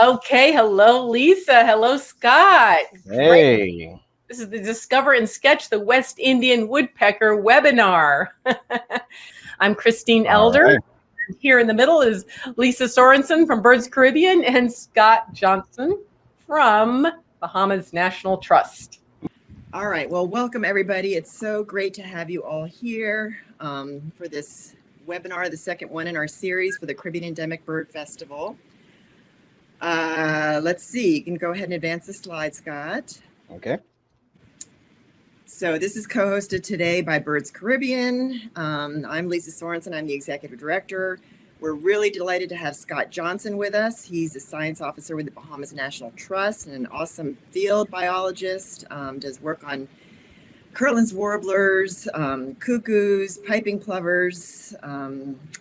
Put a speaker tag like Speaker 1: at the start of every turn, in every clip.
Speaker 1: Okay, hello, Lisa. Hello, Scott. Great.
Speaker 2: Hey.
Speaker 1: This is the Discover and Sketch the West Indian Woodpecker webinar. I'm Christine Elder.
Speaker 2: Right.
Speaker 1: Here in the middle is Lisa Sorensen from Birds Caribbean and Scott Johnson from Bahamas National Trust.
Speaker 3: All right. Well, welcome, everybody. It's so great to have you all here for this webinar, the second one in our series for the Caribbean Endemic Bird Festival. Let's see. You can go ahead and advance the slide, Scott.
Speaker 2: Okay.
Speaker 3: So this is co-hosted today by Birds Caribbean. I'm Lisa Sorensen. I'm the executive director. We're really delighted to have Scott Johnson with us. He's a science officer with the Bahamas National Trust and an awesome field biologist. Does work on Kirtland's warblers, cuckoos, piping plovers,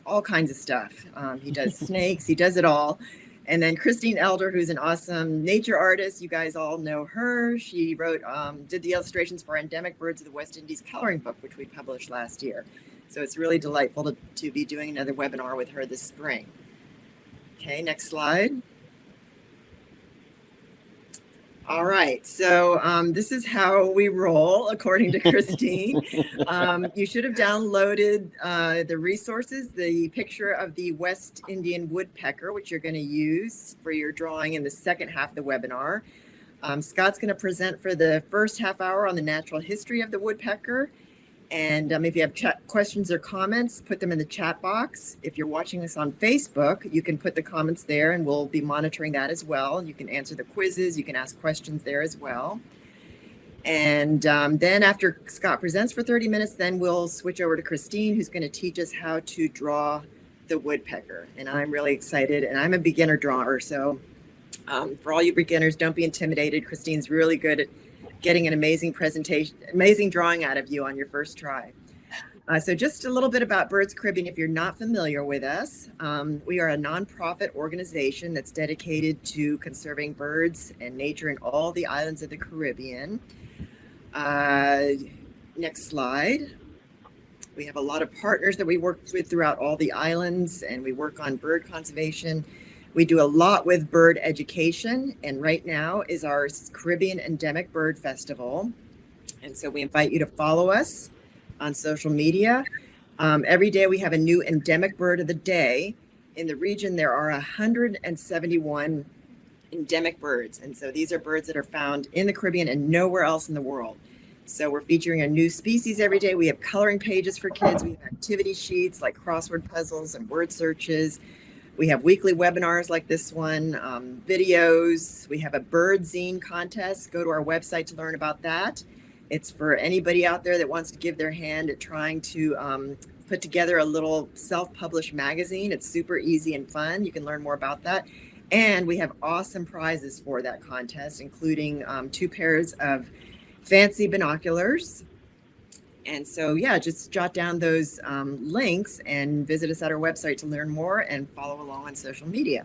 Speaker 3: all kinds of stuff. He does snakes. He does it all. And then Christine Elder, who's an awesome nature artist. You guys all know her. She wrote, did the illustrations for Endemic Birds of the West Indies coloring book, which we published last year. So it's really delightful to be doing another webinar with her this spring. Okay, next slide. All right, so this is how we roll, according to Christine. You should have downloaded the resources, the picture of the West Indian Woodpecker, which you're going to use for your drawing in the second half of the webinar. Scott's going to present for the first half hour on the natural history of the woodpecker. And if you have questions or comments, put them in the chat box. If you're watching this on Facebook, you can put the comments there and we'll be monitoring that as well. You can answer the quizzes, you can ask questions there as well. And then after Scott presents for 30 minutes, then we'll switch over to Christine, who's going to teach us how to draw the woodpecker. And I'm really excited, and I'm a beginner drawer. So for all you beginners, don't be intimidated. Christine's really good at getting an amazing presentation, amazing drawing out of you on your first try. So just a little bit about Birds Caribbean if you're not familiar with us. We are a nonprofit organization that's dedicated to conserving birds and nature in all the islands of the Caribbean. Next slide. We have a lot of partners that we work with throughout all the islands, and we work on bird conservation. We do a lot with bird education, and right now is our Caribbean Endemic Bird Festival. And so we invite you to follow us on social media. Every day we have a new endemic bird of the day. In the region, there are 171 endemic birds. And so these are birds that are found in the Caribbean and nowhere else in the world. So we're featuring a new species every day. We have coloring pages for kids. We have activity sheets like crossword puzzles and word searches. We have weekly webinars like this one, videos. We have a bird zine contest. Go to our website to learn about that. It's for anybody out there that wants to give their hand at trying to put together a little self-published magazine. It's super easy and fun. You can learn more about that. And we have awesome prizes for that contest, including 2 pairs of fancy binoculars. And so, yeah, just jot down those links and visit us at our website to learn more and follow along on social media.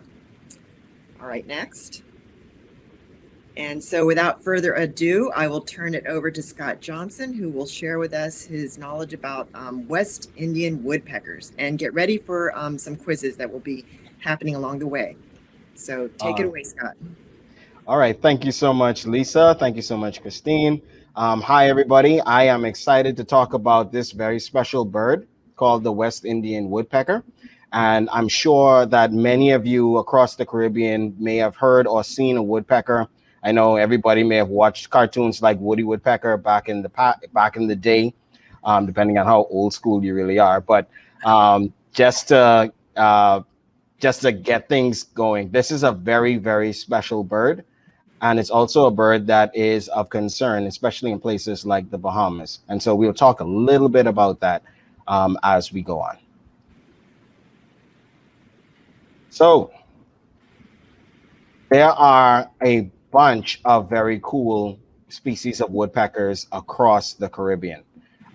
Speaker 3: All right, next. And so without further ado, I will turn it over to Scott Johnson, who will share with us his knowledge about West Indian woodpeckers. And get ready for some quizzes that will be happening along the way. So take it away, Scott.
Speaker 2: All right. Thank you so much, Lisa. Thank you so much, Christine. Hi, everybody. I am excited to talk about this very special bird called the West Indian Woodpecker. And I'm sure that many of you across the Caribbean may have heard or seen a woodpecker. I know everybody may have watched cartoons like Woody Woodpecker back in the day, depending on how old school you really are. But just to get things going, this is a very, very special bird. And it's also a bird that is of concern, especially in places like the Bahamas. And so we'll talk a little bit about that as we go on. So there are a bunch of very cool species of woodpeckers across the Caribbean.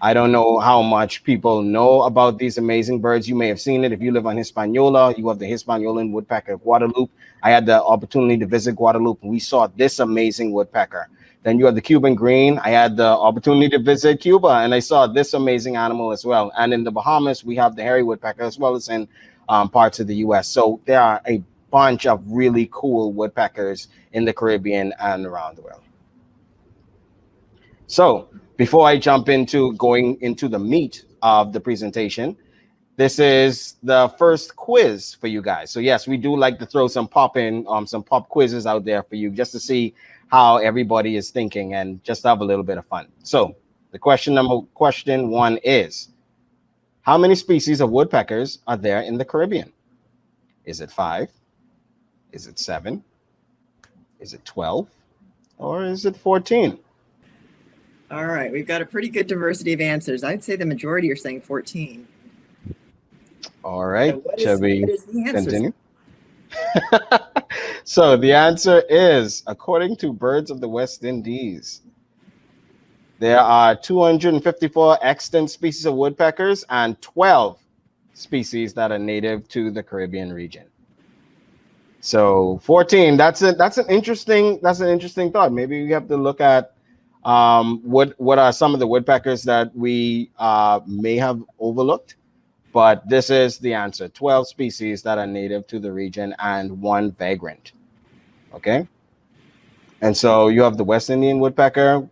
Speaker 2: I don't know how much people know about these amazing birds. You may have seen it. If you live on Hispaniola, you have the Hispaniolan woodpecker, Guadalupe. I had the opportunity to visit Guadalupe, and we saw this amazing woodpecker. Then you have the Cuban green. I had the opportunity to visit Cuba, and I saw this amazing animal as well. And in the Bahamas, we have the hairy woodpecker, as well as in parts of the U.S. So there are a bunch of really cool woodpeckers in the Caribbean and around the world. So before I jump into going into the meat of the presentation, this is the first quiz for you guys. So yes, we do like to throw some pop quizzes out there for you just to see how everybody is thinking and just have a little bit of fun. So the question one is, how many species of woodpeckers are there in the Caribbean? Is it 5? Is it 7? Is it 12? Or is it 14?
Speaker 3: All right, we've got a pretty good diversity of answers. I'd say the majority are saying 14.
Speaker 2: All right,
Speaker 3: So
Speaker 2: shall we
Speaker 3: what is the answer?
Speaker 2: continue? So the answer is, according to Birds of the West Indies, there are 254 extant species of woodpeckers and 12 species that are native to the Caribbean region. So 14, that's an interesting thought. Maybe we have to look at what are some of the woodpeckers that we may have overlooked. But this is the answer: 12 species that are native to the region and 1 vagrant. Okay. And so you have the West Indian woodpecker,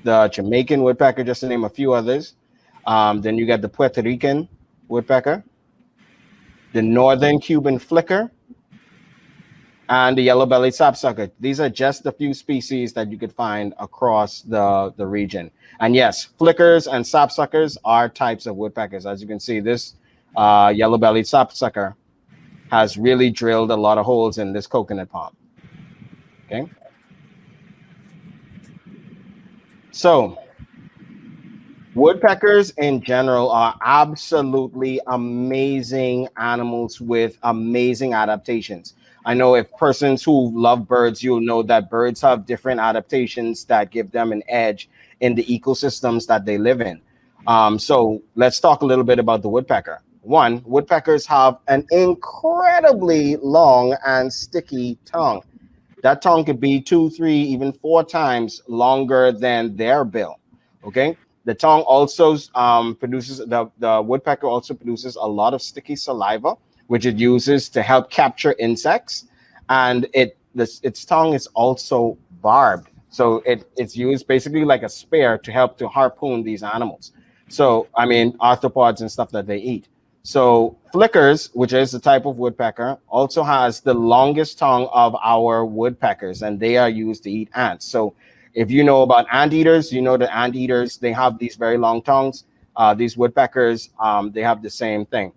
Speaker 2: the Jamaican woodpecker, just to name a few others. Then you got the Puerto Rican woodpecker, the northern Cuban flicker, and the yellow-bellied sapsucker. These are just a few species that you could find across the region. And yes, flickers and sapsuckers are types of woodpeckers. As you can see, this yellow-bellied sapsucker has really drilled a lot of holes in this coconut palm. Okay. So woodpeckers in general are absolutely amazing animals with amazing adaptations. I know if persons who love birds, you'll know that birds have different adaptations that give them an edge in the ecosystems that they live in. So let's talk a little bit about the woodpecker. One, woodpeckers have an incredibly long and sticky tongue. That tongue could be 2, 3, even 4 times longer than their bill. Okay. The tongue also produces, the woodpecker also produces a lot of sticky saliva, which it uses to help capture insects. And its tongue is also barbed. So it's used basically like a spear to help to harpoon these animals. So, I mean, arthropods and stuff that they eat. So flickers, which is the type of woodpecker, also has the longest tongue of our woodpeckers, and they are used to eat ants. So if you know about anteaters, you know that anteaters, they have these very long tongues. These woodpeckers, they have the same thing.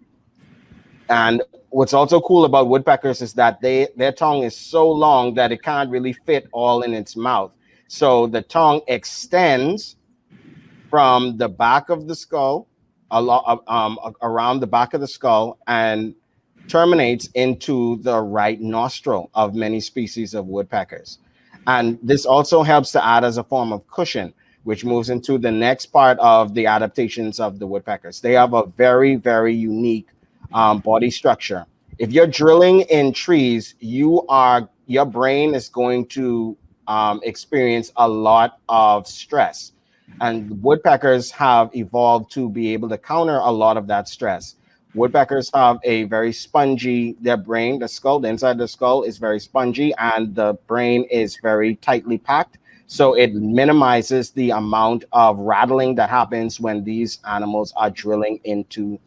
Speaker 2: And what's also cool about woodpeckers is that their tongue is so long that it can't really fit all in its mouth. So the tongue extends from the back of the skull, around the back of the skull, and terminates into the right nostril of many species of woodpeckers. And this also helps to add as a form of cushion, which moves into the next part of the adaptations of the woodpeckers. They have a very, very unique body structure. If you're drilling in trees, your brain is going to experience a lot of stress. And woodpeckers have evolved to be able to counter a lot of that stress. Woodpeckers have a very spongy, their brain, the skull, the inside of the skull is very spongy, and the brain is very tightly packed. So it minimizes the amount of rattling that happens when these animals are drilling into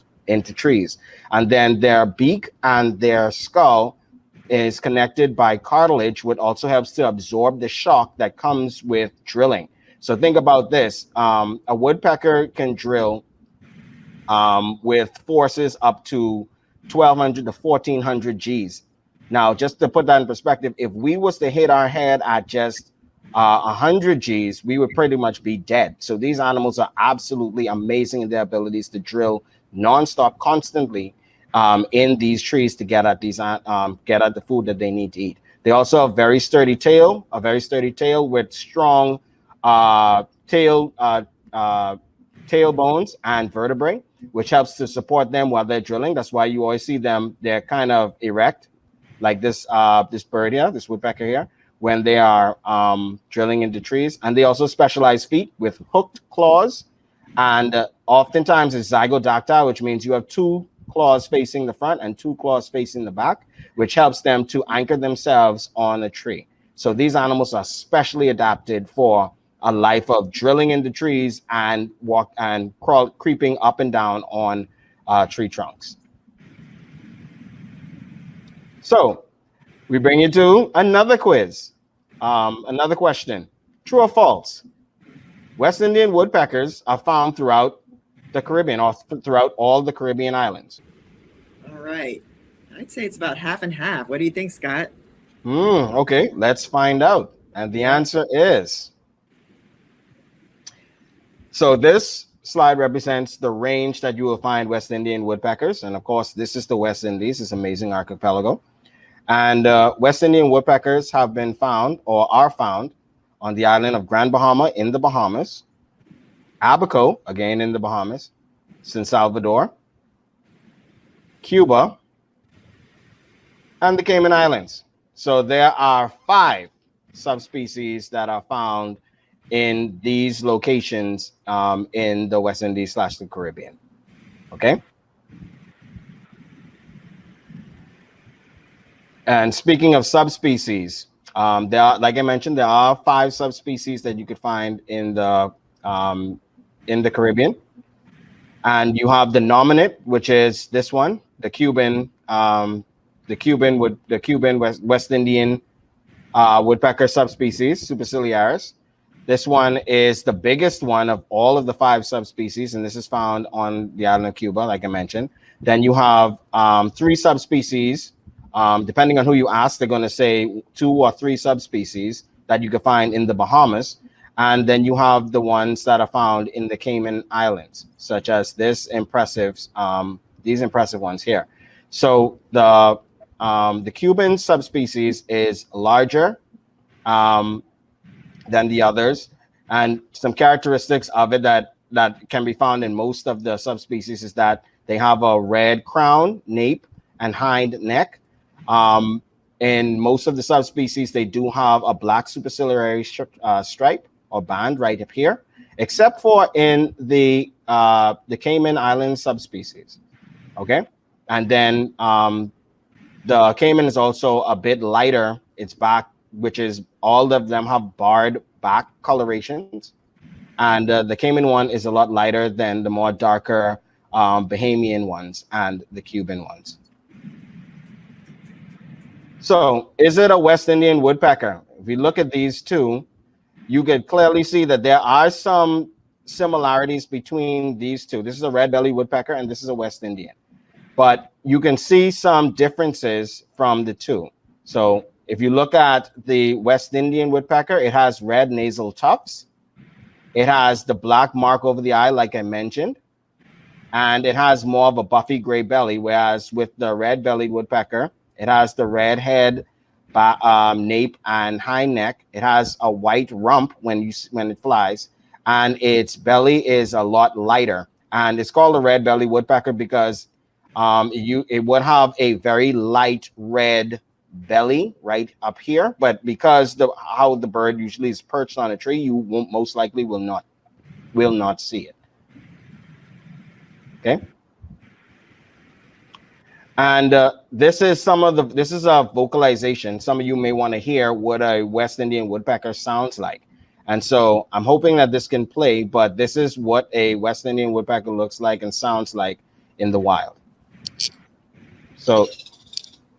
Speaker 2: trees. And then their beak and their skull is connected by cartilage, which also helps to absorb the shock that comes with drilling. So think about this. A woodpecker can drill with forces up to 1,200 to 1,400 Gs. Now, just to put that in perspective, if we was to hit our head at just 100 Gs, we would pretty much be dead. So these animals are absolutely amazing in their abilities to drill nonstop, constantly in these trees to get at the food that they need to eat. They also have a very sturdy tail with strong tail bones and vertebrae, which helps to support them while they're drilling. That's why you always see them, they're kind of erect, like this bird here, this woodpecker here, when they are drilling into trees. And they also specialize feet with hooked claws, and oftentimes it's zygodactyl, which means you have 2 claws facing the front and 2 claws facing the back, which helps them to anchor themselves on a tree. So these animals are specially adapted for a life of drilling into trees and creeping up and down on tree trunks. So we bring you to another quiz, another question. True or false? West Indian woodpeckers are found throughout the Caribbean, or throughout all the Caribbean islands.
Speaker 3: All right. I'd say it's about half and half. What do you think, Scott?
Speaker 2: Okay, let's find out. And the answer is, so this slide represents the range that you will find West Indian woodpeckers. And of course, this is the West Indies, this amazing archipelago. And West Indian woodpeckers have been found, or are found, on the island of Grand Bahama in the Bahamas, Abaco, again in the Bahamas, San Salvador, Cuba, and the Cayman Islands. So there are 5 subspecies that are found in these locations in the West Indies / the Caribbean. Okay. And speaking of subspecies, there are, like I mentioned, there are 5 subspecies that you could find in the Caribbean. And you have the nominate, which is this one, the Cuban West Indian woodpecker subspecies, superciliaris. This one is the biggest one of all of the 5 subspecies, and this is found on the island of Cuba, like I mentioned. Then you have 3 subspecies. Depending on who you ask, they're going to say 2 or 3 subspecies that you can find in the Bahamas. And then you have the ones that are found in the Cayman Islands, such as these impressive ones here. So the Cuban subspecies is larger than the others, and some characteristics of it that can be found in most of the subspecies is that they have a red crown, nape, and hind neck. In most of the subspecies, they do have a black superciliary stripe or band right up here, except for in the Cayman Island subspecies. Okay, and then the Cayman is also a bit lighter. Its back, which is all of them have barred back colorations, and the Cayman one is a lot lighter than the more darker Bahamian ones and the Cuban ones. So is it a West Indian woodpecker? If you look at these two, you can clearly see that there are some similarities between these two. This is a red-bellied woodpecker and this is a West Indian. But you can see some differences from the two. So if you look at the West Indian woodpecker, it has red nasal tufts. It has the black mark over the eye, like I mentioned. And it has more of a buffy gray belly, whereas with the red-bellied woodpecker, it has the red head, nape, and hind neck. It has a white rump when it flies, and its belly is a lot lighter. And it's called a red-bellied woodpecker because it would have a very light red belly right up here, but because how the bird usually is perched on a tree, you won't, most likely will not see it. Okay. And this is a vocalization. Some of you may want to hear what a West Indian woodpecker sounds like. And so I'm hoping that this can play, but this is what a West Indian woodpecker looks like and sounds like in the wild. So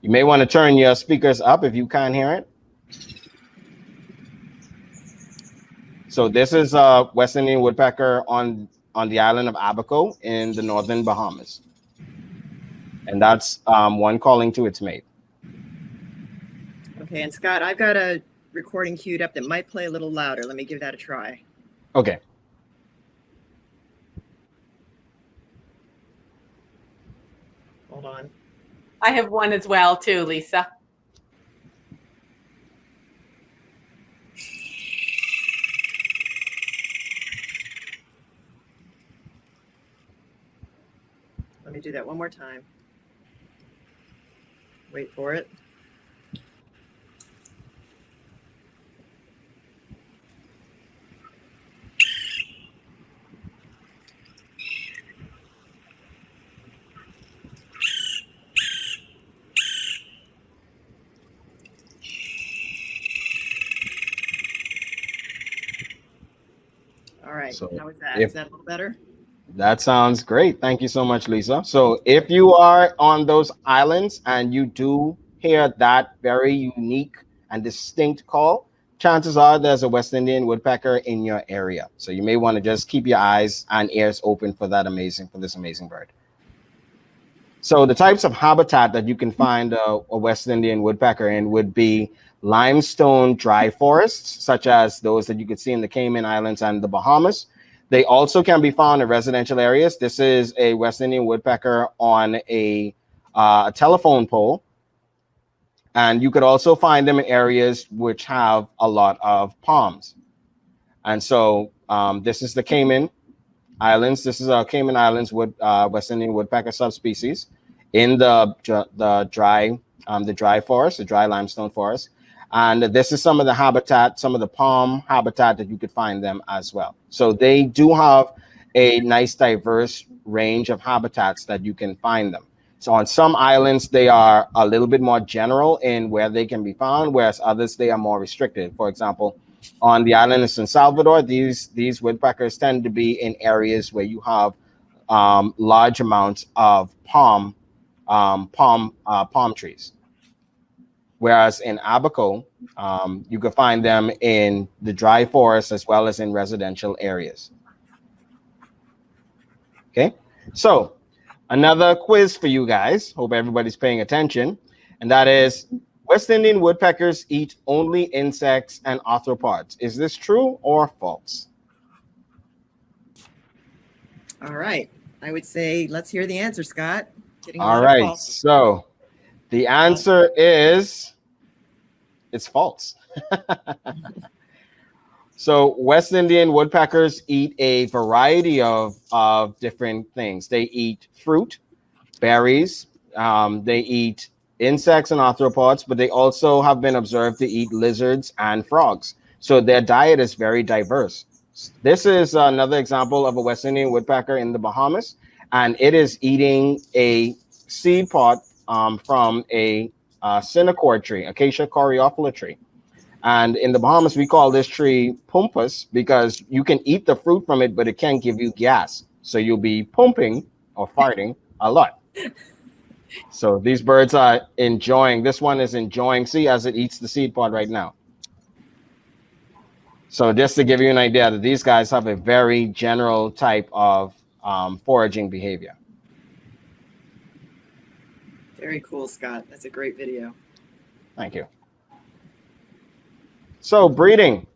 Speaker 2: you may want to turn your speakers up if you can't hear it. So this is a West Indian woodpecker on the island of Abaco in the northern Bahamas. And that's one calling to its mate.
Speaker 3: Okay, and Scott, I've got a recording queued up that might play a little louder. Let me give that a try.
Speaker 2: Okay.
Speaker 3: Hold on.
Speaker 1: I have one as well too, Lisa.
Speaker 3: Let me do that one more time. Wait for it. All right.
Speaker 2: So
Speaker 3: How is that?
Speaker 2: if
Speaker 3: Is that a little better?
Speaker 2: that sounds great. Thank you so much, Lisa. So if you are on those islands and you do hear that very unique and distinct call, chances are there's a West Indian woodpecker in your area. So you may want to just keep your eyes and ears open for this amazing bird. So the types of habitat that you can find a West Indian woodpecker in would be limestone dry forests, such as those that you could see in the Cayman Islands and the Bahamas. They also can be found in residential areas. This is a West Indian woodpecker on a telephone pole. And you could also find them in areas which have a lot of palms. And so this is the Cayman Islands. This is a Cayman Islands West Indian woodpecker subspecies in the dry forest, the dry limestone forest. And this is some of the habitat, some of the palm habitat that you could find them as well. So they do have a nice diverse range of habitats that you can find them. So on some islands, they are a little bit more general in where they can be found, whereas others, they are more restricted. For example, on the island of San Salvador, these woodpeckers tend to be in areas where you have large amounts of palm trees. Whereas in Abaco, you can find them in the dry forest as well as in residential areas. Okay, so another quiz for you guys. Hope everybody's paying attention. And that is, West Indian woodpeckers eat only insects and arthropods. Is this true or false?
Speaker 3: All right. I would say let's hear the answer, Scott.
Speaker 2: All right. So the answer is it's false. So West Indian woodpeckers eat a variety of different things. They eat fruit, berries, they eat insects and arthropods, but they also have been observed to eat lizards and frogs. So their diet is very diverse. This is another example of a West Indian woodpecker in the Bahamas, and it is eating a seed pod from a cynicord tree, Acacia coreophylla tree. And in the Bahamas, we call this tree pumpus because you can eat the fruit from it, but it can give you gas. So you'll be pumping or farting a lot. So these birds are enjoying, this one is enjoying, see, as it eats the seed pod right now. So just to give you an idea that these guys have a very general type of foraging behavior.
Speaker 3: Very cool, Scott. That's a great video.
Speaker 2: Thank you. So breeding.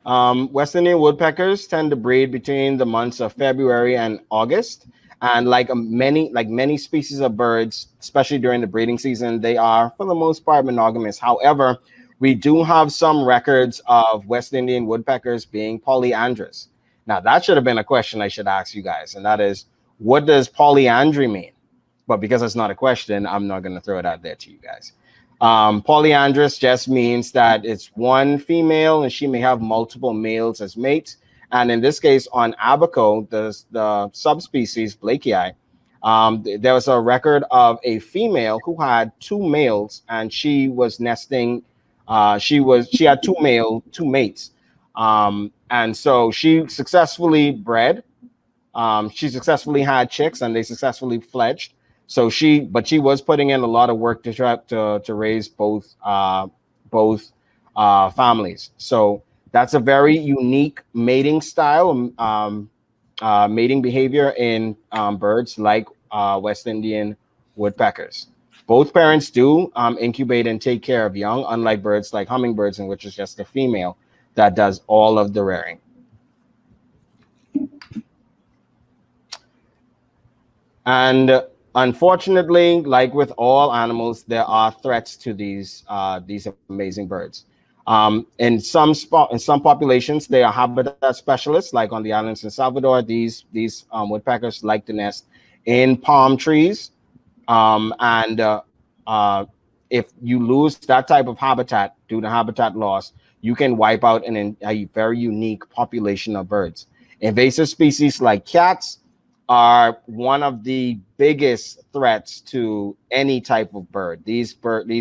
Speaker 2: West Indian woodpeckers tend to breed between the months of February and August. And like many species of birds, especially during the breeding season, they are, for the most part, monogamous. However, we do have some records of West Indian woodpeckers being polyandrous. Now, that should have been a question I should ask you guys, and that is, what does polyandry mean? But because it's not a question, I'm not going to throw it out there to you guys. Polyandrous just means that it's one female and she may have multiple males as mates. And in this case, on Abaco, the subspecies Blakei, there was a record of a female who had two males, and she was nesting. She had two mates, and so she successfully bred. She successfully had chicks, and they successfully fledged. So she was putting in a lot of work to try to raise both families. So that's a very unique mating style, mating behavior in birds like West Indian woodpeckers. Both parents do incubate and take care of young, unlike birds like hummingbirds, in which it's just the female that does all of the rearing. And unfortunately, like with all animals, there are threats to these amazing birds. In some populations, they are habitat specialists, like on the islands in Salvador. These woodpeckers like to nest in palm trees, and if you lose that type of habitat due to habitat loss, you can wipe out a very unique population of birds. Invasive species like cats are one of the biggest threats to any type of bird. These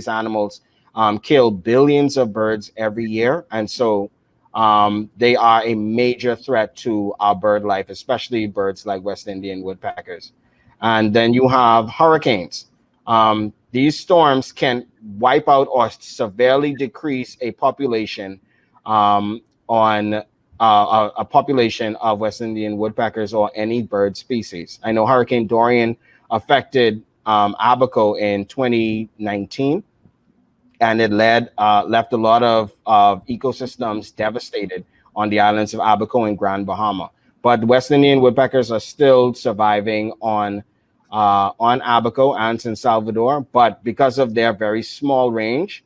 Speaker 2: animals kill billions of birds every year, and so they are a major threat to our bird life, especially birds like West Indian woodpeckers. And then you have hurricanes. These storms can wipe out or severely decrease a population on a population of West Indian woodpeckers or any bird species. I know Hurricane Dorian affected Abaco in 2019, and it left a lot of ecosystems devastated on the islands of Abaco and Grand Bahama. But West Indian woodpeckers are still surviving on Abaco and San Salvador, but because of their very small range,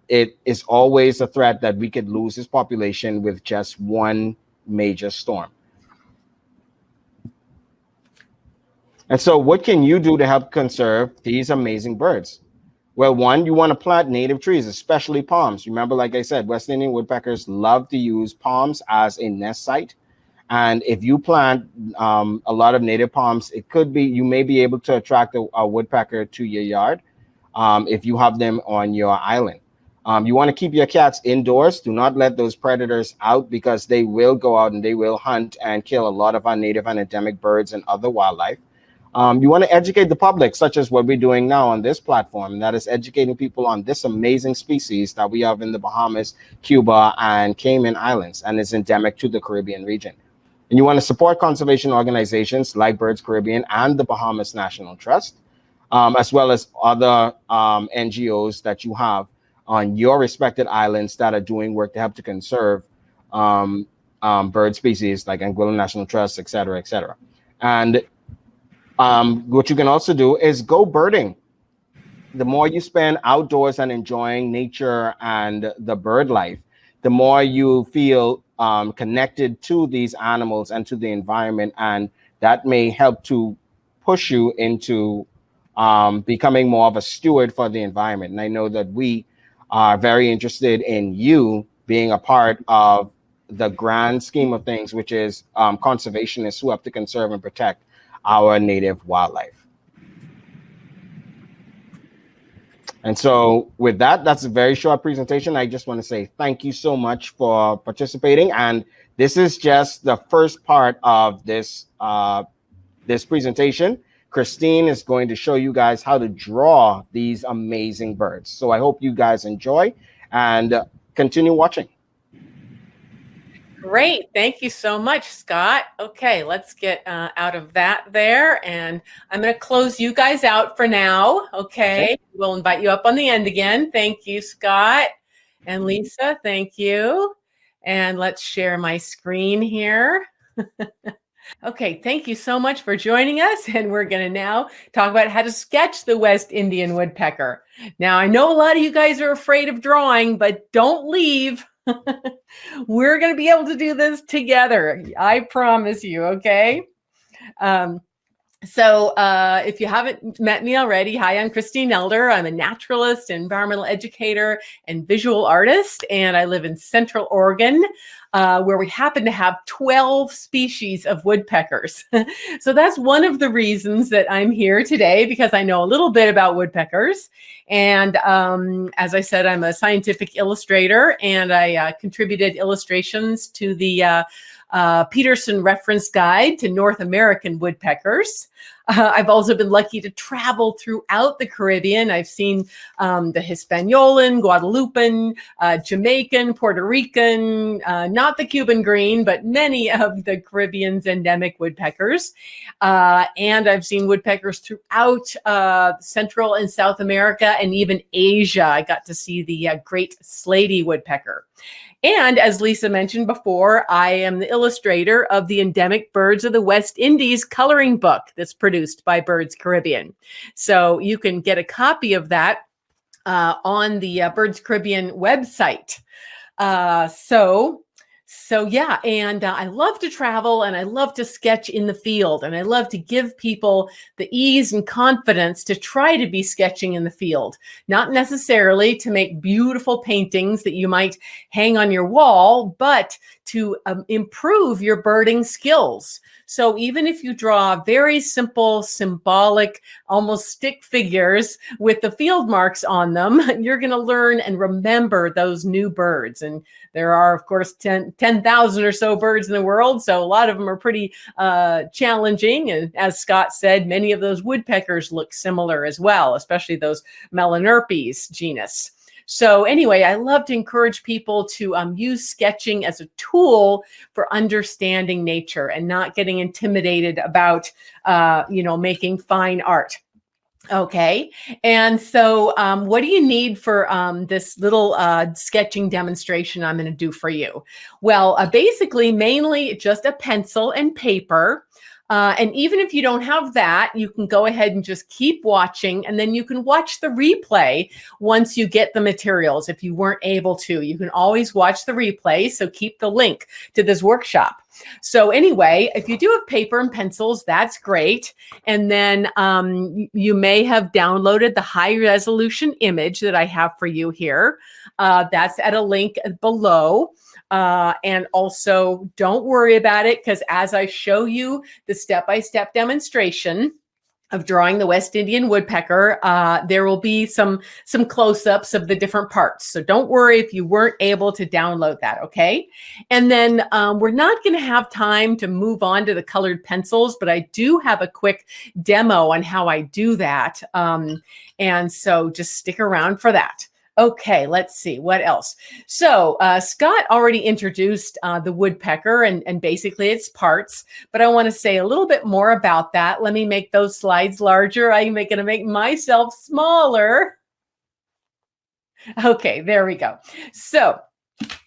Speaker 2: it is always a threat that we could lose this population with just one major storm. And so what can you do to help conserve these amazing birds? Well, one, you want to plant native trees, especially palms. Remember, like I said, West Indian woodpeckers love to use palms as a nest site. And if you plant a lot of native palms, it could be, you may be able to attract a woodpecker to your yard if you have them on your island. You want to keep your cats indoors. Do not let those predators out, because they will go out and they will hunt and kill a lot of our native and endemic birds and other wildlife. You want to educate the public, such as what we're doing now on this platform, and that is educating people on this amazing species that we have in the Bahamas, Cuba, and Cayman Islands, and is endemic to the Caribbean region. And you want to support conservation organizations like BirdsCaribbean and the Bahamas National Trust, as well as other NGOs that you have on your respected islands that are doing work to help to conserve bird species like Anguilla National Trust, et cetera, et cetera. And what you can also do is go birding. The more you spend outdoors and enjoying nature and the bird life, the more you feel connected to these animals and to the environment, and that may help to push you into becoming more of a steward for the environment. And I know that we are very interested in you being a part of the grand scheme of things, which is conservationists who have to conserve and protect our native wildlife. And so with that, that's a very short presentation. I just want to say thank you so much for participating. And this is just the first part of this, this presentation. Christine is going to show you guys how to draw these amazing birds. So I hope you guys enjoy and continue watching.
Speaker 1: Great. Thank you so much, Scott. Okay, let's get out of that there. And I'm going to close you guys out for now. Okay. We'll invite you up on the end again. Thank you, Scott and Lisa. Thank you. And let's share my screen here. Okay, thank you so much for joining us. And we're going to now talk about how to sketch the West Indian woodpecker. Now, I know a lot of you guys are afraid of drawing, but don't leave. We're going to be able to do this together. I promise you. Okay. So if you haven't met me already, hi, I'm Christine Elder. I'm a naturalist, environmental educator, and visual artist. And I live in Central Oregon, where we happen to have 12 species of woodpeckers. So that's one of the reasons that I'm here today, because I know a little bit about woodpeckers. And as I said, I'm a scientific illustrator, and I contributed illustrations to the Peterson Reference Guide to North American Woodpeckers. I've also been lucky to travel throughout the Caribbean. I've seen the Hispaniolan, Guadalupan, Jamaican, Puerto Rican, not the Cuban green, but many of the Caribbean's endemic woodpeckers. And I've seen woodpeckers throughout Central and South America and even Asia. I got to see the great slaty woodpecker. And as Lisa mentioned before, I am the illustrator of the Endemic Birds of the West Indies coloring book that's produced by BirdsCaribbean. So you can get a copy of that on the BirdsCaribbean website. So So yeah, and I love to travel and I love to sketch in the field and I love to give people the ease and confidence to try to be sketching in the field, not necessarily to make beautiful paintings that you might hang on your wall, but to improve your birding skills. So even if you draw very simple, symbolic, almost stick figures with the field marks on them, you're going to learn and remember those new birds. And there are, of course, 10,000 or so birds in the world, so a lot of them are pretty challenging. And as Scott said, many of those woodpeckers look similar as well, especially those Melanerpes genus. So anyway, I love to encourage people to use sketching as a tool for understanding nature and not getting intimidated about, making fine art. Okay. And so what do you need for this little sketching demonstration I'm going to do for you? Well, basically, mainly just a pencil and paper. And even if you don't have that, you can go ahead and just keep watching, and then you can watch the replay once you get the materials. If you weren't able to, you can always watch the replay. So keep the link to this workshop. So anyway, if you do have paper and pencils, that's great. And then you may have downloaded the high resolution image that I have for you here. That's at a link below. And also don't worry about it, because as I show you the step-by-step demonstration of drawing the West Indian woodpecker, there will be some close-ups of the different parts. So don't worry if you weren't able to download that, okay? And then we're not going to have time to move on to the colored pencils, but I do have a quick demo on how I do that. And so just stick around for that. Okay, let's see what else. So Scott already introduced the woodpecker and basically its parts, but I want to say a little bit more about that. Let me make those slides larger. I'm going to make myself smaller. Okay, there we go. So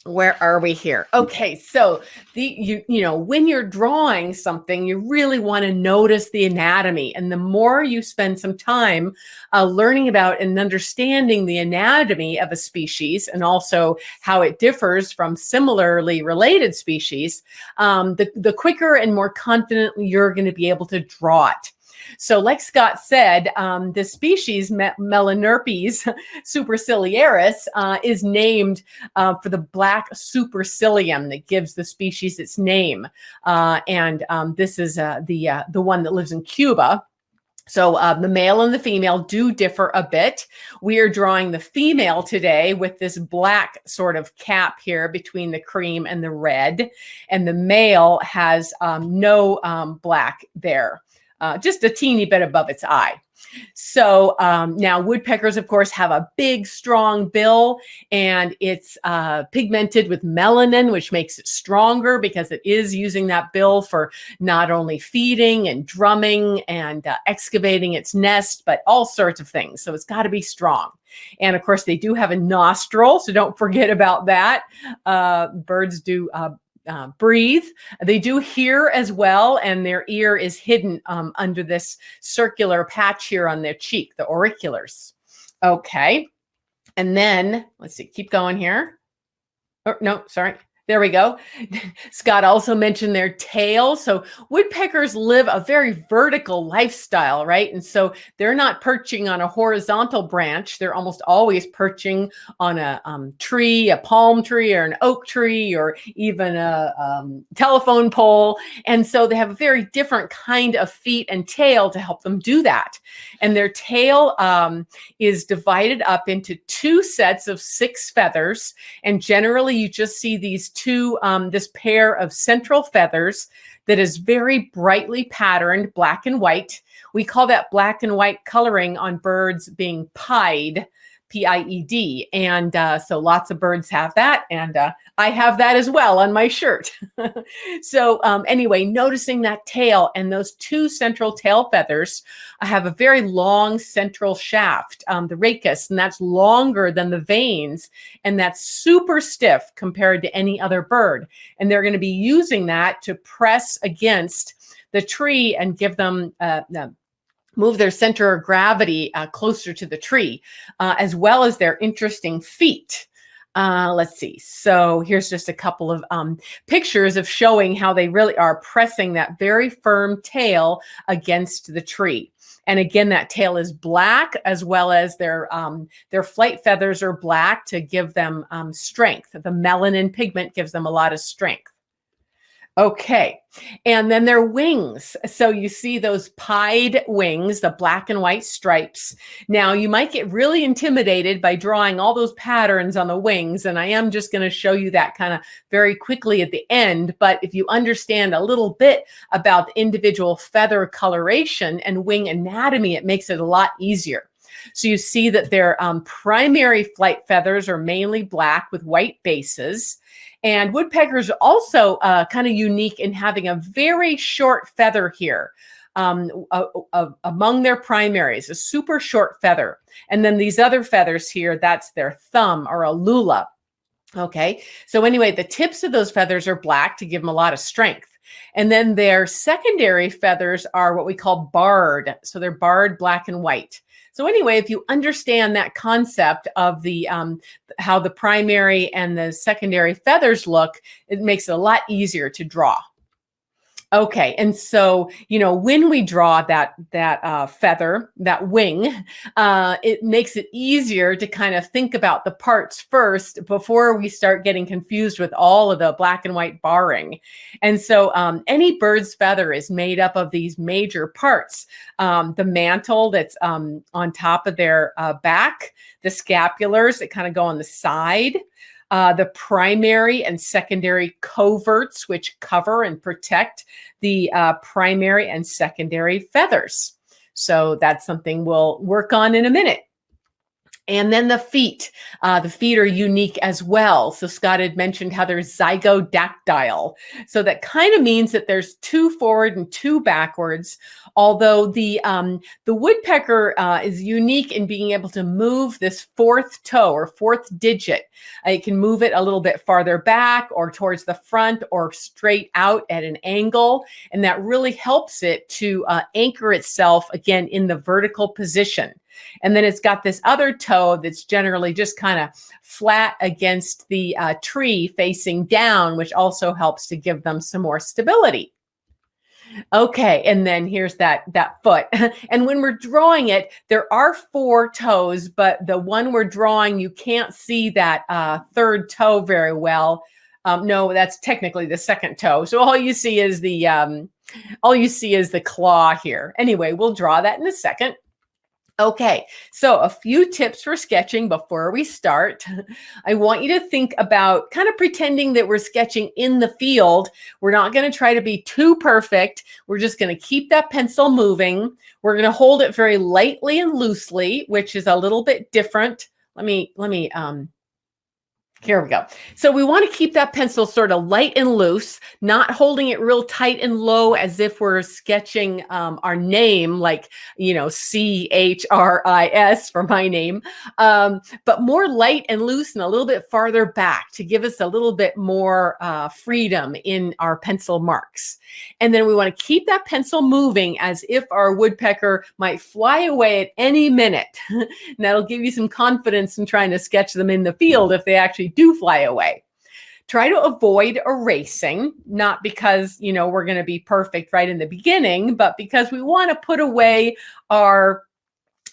Speaker 1: where are we here? Okay, so when you're drawing something, you really want to notice the anatomy. And the more you spend some time learning about and understanding the anatomy of a species and also how it differs from similarly related species, the quicker and more confidently you're going to be able to draw it. So like Scott said, the species Melanerpes superciliaris is named for the black supercilium that gives the species its name. This is the one that lives in Cuba. So the male and the female do differ a bit. We are drawing the female today with this black sort of cap here between the cream and the red. And the male has no black there. Just a teeny bit above its eye. So now woodpeckers, of course, have a big, strong bill, and it's pigmented with melanin, which makes it stronger because it is using that bill for not only feeding and drumming and excavating its nest, but all sorts of things. So it's got to be strong. And of course, they do have a nostril, so don't forget about that. Birds do breathe. They do hear as well, and their ear is hidden under this circular patch here on their cheek, the auriculars. Okay, and then let's see, keep going here. Oh, no, sorry. There we go. Scott also mentioned their tail. So woodpeckers live a very vertical lifestyle, right? And so they're not perching on a horizontal branch. They're almost always perching on a tree, a palm tree or an oak tree, or even a telephone pole. And so they have a very different kind of feet and tail to help them do that. And their tail is divided up into two sets of 6 feathers. And generally you just see these this pair of central feathers that is very brightly patterned, black and white. We call that black and white coloring on birds being pied, P-I-E-D. And so lots of birds have that. And I have that as well on my shirt. So anyway, noticing that tail and those 2 central tail feathers have a very long central shaft, the rachis, and that's longer than the veins. And that's super stiff compared to any other bird. And they're going to be using that to press against the tree and give them move their center of gravity closer to the tree, as well as their interesting feet. Let's see. So here's just a couple of pictures of showing how they really are pressing that very firm tail against the tree. And again, that tail is black, as well as their flight feathers are black to give them strength. The melanin pigment gives them a lot of strength. Okay, and then their wings. So you see those pied wings, the black and white stripes. Now you might get really intimidated by drawing all those patterns on the wings, and I am just going to show you that kind of very quickly at the end. But if you understand a little bit about the individual feather coloration and wing anatomy, it makes it a lot easier. So you see that their primary flight feathers are mainly black with white bases. And woodpeckers are also kind of unique in having a very short feather here among their primaries, a super short feather. And then these other feathers here, that's their thumb or a lula. Okay, so anyway, the tips of those feathers are black to give them a lot of strength. And then their secondary feathers are what we call barred. So they're barred black and white. So anyway, if you understand that concept of the how the primary and the secondary feathers look, it makes it a lot easier to draw. Okay, and so, you know, when we draw that feather, that wing, it makes it easier to kind of think about the parts first before we start getting confused with all of the black and white barring. And so any bird's feather is made up of these major parts. The mantle that's on top of their back, the scapulars that kind of go on the side, the primary and secondary coverts, which cover and protect the primary and secondary feathers. So that's something we'll work on in a minute. And then the feet. The feet are unique as well. So Scott had mentioned how they're zygodactyl. So that kind of means that there's two forward and two backwards. Although the woodpecker is unique in being able to move this fourth toe or fourth digit. It can move it a little bit farther back or towards the front or straight out at an angle. And that really helps it to anchor itself again in the vertical position. And then it's got this other toe that's generally just kind of flat against the tree facing down, which also helps to give them some more stability. Okay, and then here's that foot. And when we're drawing it, there are 4 toes, but the one we're drawing, you can't see that third toe very well. No, that's technically the second toe. So all you see is the claw here. Anyway, we'll draw that in a second. Okay, so a few tips for sketching before we start. I want you to think about kind of pretending that we're sketching in the field. We're not going to try to be too perfect. We're just going to keep that pencil moving. We're going to hold it very lightly and loosely, which is a little bit different. Here we go. So we want to keep that pencil sort of light and loose, not holding it real tight and low as if we're sketching our name, like, you know, CHRIS for my name, but more light and loose and a little bit farther back to give us a little bit more freedom in our pencil marks. And then we want to keep that pencil moving as if our woodpecker might fly away at any minute. And that'll give you some confidence in trying to sketch them in the field if they actually do fly away. Try to avoid erasing, not because, you know, we're going to be perfect right in the beginning, but because we want to put away our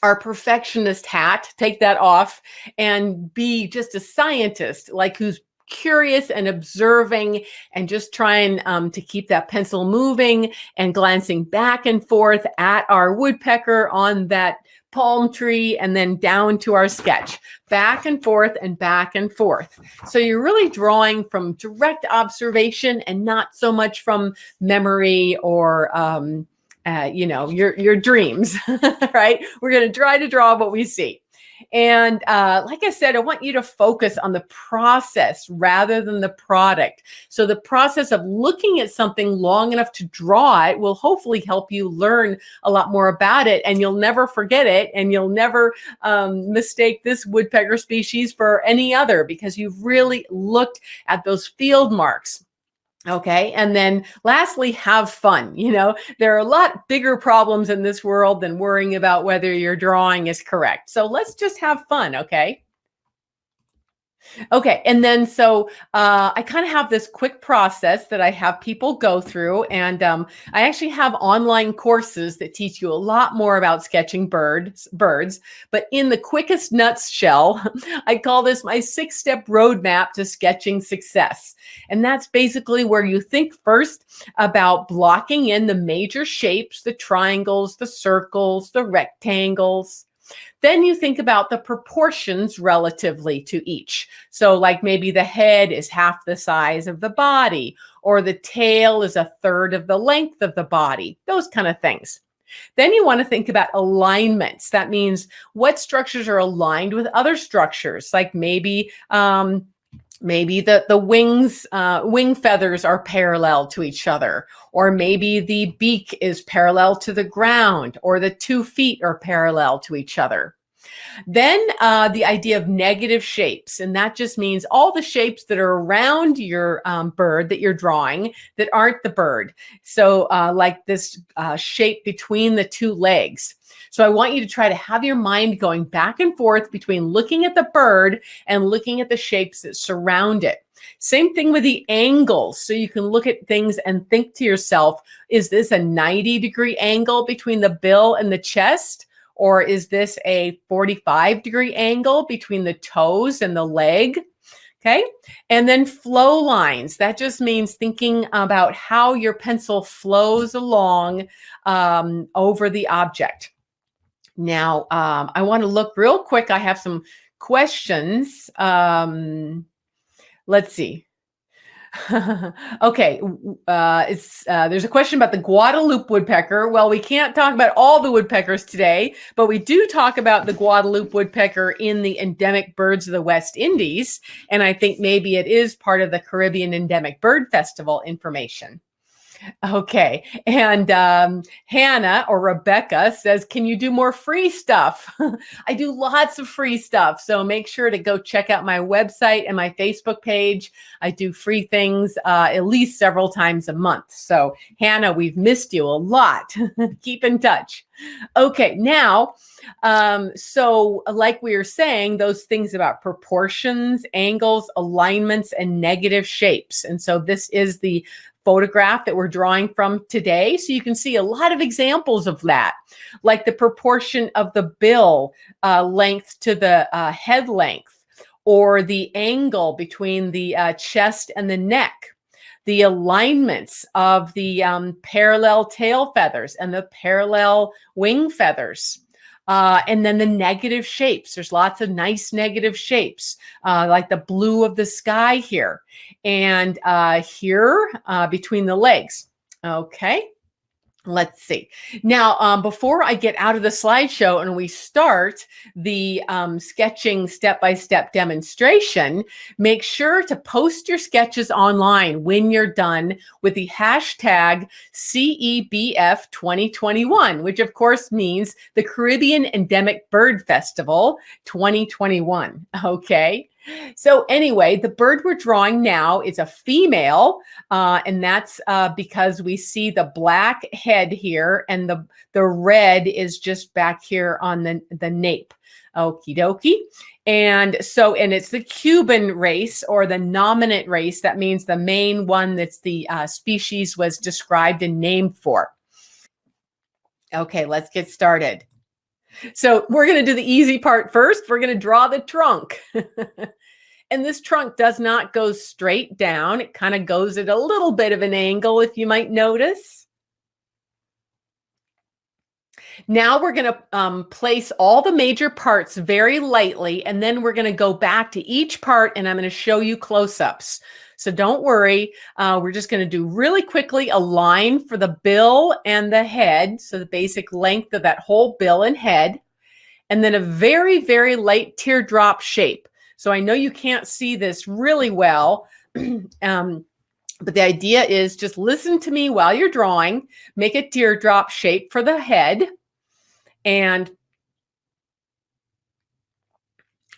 Speaker 1: perfectionist hat, take that off, and be just a scientist, like who's curious and observing and just trying to keep that pencil moving and glancing back and forth at our woodpecker on that palm tree and then down to our sketch, back and forth and back and forth. So you're really drawing from direct observation and not so much from memory or you know, your dreams, right? We're going to try to draw what we see. And like I said, I want you to focus on the process rather than the product. So the process of looking at something long enough to draw it will hopefully help you learn a lot more about it, and you'll never forget it, and you'll never mistake this woodpecker species for any other because you've really looked at those field marks. Okay. And then lastly, have fun. You know, there are a lot bigger problems in this world than worrying about whether your drawing is correct. So let's just have fun. Okay. Okay, and then so I kind of have this quick process that I have people go through, and I actually have online courses that teach you a lot more about sketching birds. But in the quickest nutshell, I call this my 6-step roadmap to sketching success, and that's basically where you think first about blocking in the major shapes, the triangles, the circles, the rectangles. Then you think about the proportions relatively to each. So like maybe the head is half the size of the body, or the tail is a third of the length of the body, those kind of things. Then you want to think about alignments. That means what structures are aligned with other structures, like maybe the wings, wing feathers are parallel to each other, or maybe the beak is parallel to the ground, or the 2 feet are parallel to each other. Then the idea of negative shapes, and that just means all the shapes that are around your bird that you're drawing that aren't the bird. So like this shape between the 2 legs. So I want you to try to have your mind going back and forth between looking at the bird and looking at the shapes that surround it. Same thing with the angles. So you can look at things and think to yourself, is this a 90-degree angle between the bill and the chest? Or is this a 45-degree angle between the toes and the leg? Okay. And then flow lines. That just means thinking about how your pencil flows along over the object. Now, I want to look real quick. I have some questions. Let's see. Okay, there's a question about the Guadalupe woodpecker. Well, we can't talk about all the woodpeckers today, but we do talk about the Guadalupe woodpecker in the Endemic Birds of the West Indies, and I think maybe it is part of the Caribbean Endemic Bird Festival information. Okay, and Hannah or Rebecca says, can you do more free stuff? I do lots of free stuff, so make sure to go check out my website and my Facebook page. I do free things at least several times a month. So Hannah, we've missed you a lot. Keep in touch. Okay, now, so like we were saying, those things about proportions, angles, alignments, and negative shapes. And so this is the photograph that we're drawing from today. So you can see a lot of examples of that, like the proportion of the bill length to the head length, or the angle between the chest and the neck, the alignments of the parallel tail feathers and the parallel wing feathers. And then the negative shapes. There's lots of nice negative shapes, like the blue of the sky here, and here between the legs. Okay. Let's see. Now, before I get out of the slideshow and we start the sketching step-by-step demonstration, make sure to post your sketches online when you're done with the hashtag CEBF 2021, which of course means the Caribbean Endemic Bird Festival 2021. Okay. So anyway, the bird we're drawing now is a female, and that's because we see the black head here, and the red is just back here on the nape. Okie dokie. And so, and it's the Cuban race, or the nominate race. That means the main one that's the species was described and named for. Okay, let's get started. So we're going to do the easy part first. We're going to draw the trunk. And this trunk does not go straight down. It kind of goes at a little bit of an angle, if you might notice. Now we're going to place all the major parts very lightly, and then we're going to go back to each part, and I'm going to show you close-ups. So don't worry. We're just going to do really quickly a line for the bill and the head, so the basic length of that whole bill and head, and then a very, very light teardrop shape. So I know you can't see this really well, but the idea is just listen to me while you're drawing, make a teardrop shape for the head, and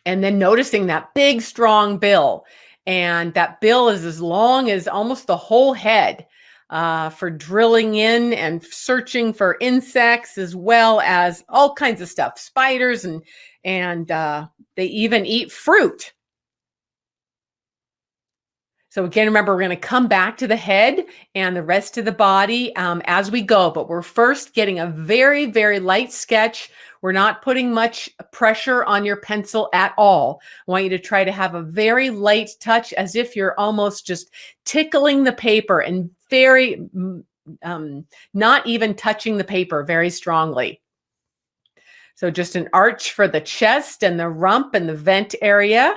Speaker 1: then noticing that big, strong bill. And that bill is as long as almost the whole head for drilling in and searching for insects, as well as all kinds of stuff, spiders, and they even eat fruit. So again, remember, we're going to come back to the head and the rest of the body as we go, but we're first getting a very, very light sketch. We're not putting much pressure on your pencil at all. I want you to try to have a very light touch, as if you're almost just tickling the paper, and very, not even touching the paper very strongly. So just an arch for the chest and the rump and the vent area.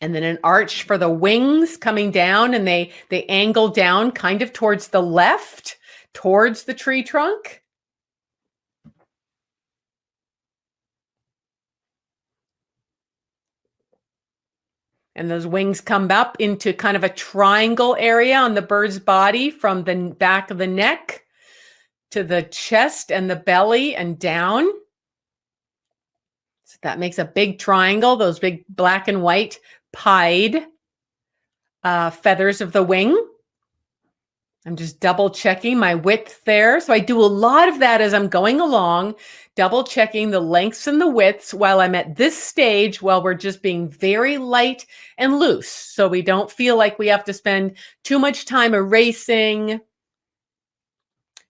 Speaker 1: And then an arch for the wings coming down, and they angle down kind of towards the left, towards the tree trunk. And those wings come up into kind of a triangle area on the bird's body, from the back of the neck to the chest and the belly and down. So that makes a big triangle, those big black and white pied feathers of the wing. I'm just double checking my width there. So I do a lot of that as I'm going along, double checking the lengths and the widths while I'm at this stage, while we're just being very light and loose. So we don't feel like we have to spend too much time erasing.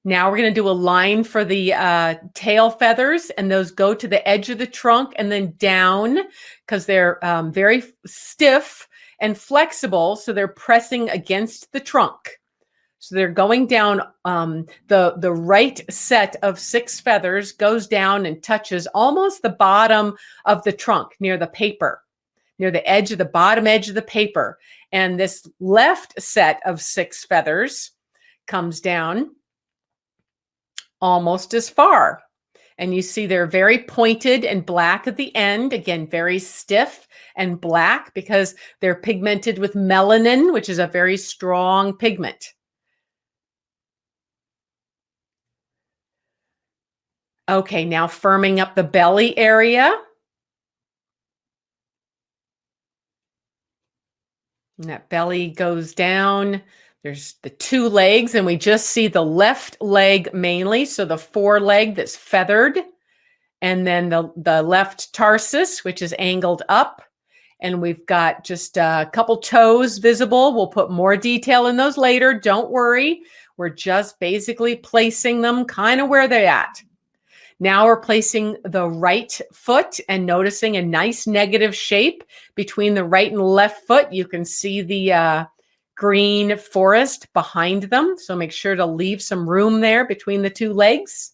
Speaker 1: Now we're going to do a line for the tail feathers, and those go to the edge of the trunk and then down, because they're very stiff and flexible. So they're pressing against the trunk. So they're going down. The right set of 6 feathers goes down and touches almost the bottom of the trunk, near the paper, near the edge of the bottom edge of the paper. And this left set of 6 feathers comes down almost as far. And you see they're very pointed and black at the end. Again, very stiff and black, because they're pigmented with melanin, which is a very strong pigment. Okay, now firming up the belly area. And that belly goes down. There's the 2 legs, and we just see the left leg mainly. So the foreleg that's feathered, and then the left tarsus, which is angled up. And we've got just a couple toes visible. We'll put more detail in those later. Don't worry. We're just basically placing them kind of where they're at. Now we're placing the right foot and noticing a nice negative shape between the right and left foot. You can see the green forest behind them. So make sure to leave some room there between the 2 legs.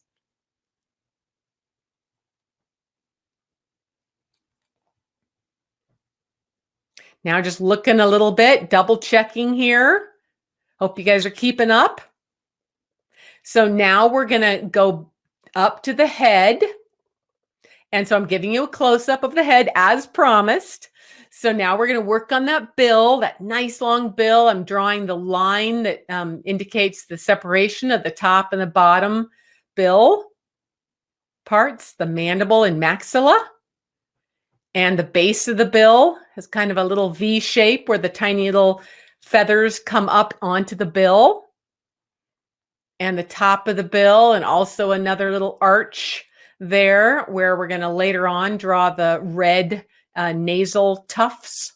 Speaker 1: Now just looking a little bit, double checking here. Hope you guys are keeping up. So now we're going to go up to the head. And so I'm giving you a close-up of the head as promised. So now we're going to work on that bill, that nice long bill. I'm drawing the line that indicates the separation of the top and the bottom bill parts, the mandible and maxilla. And the base of the bill has kind of a little V shape where the tiny little feathers come up onto the bill. And the top of the bill, and also another little arch there where we're going to later on draw the red nasal tufts.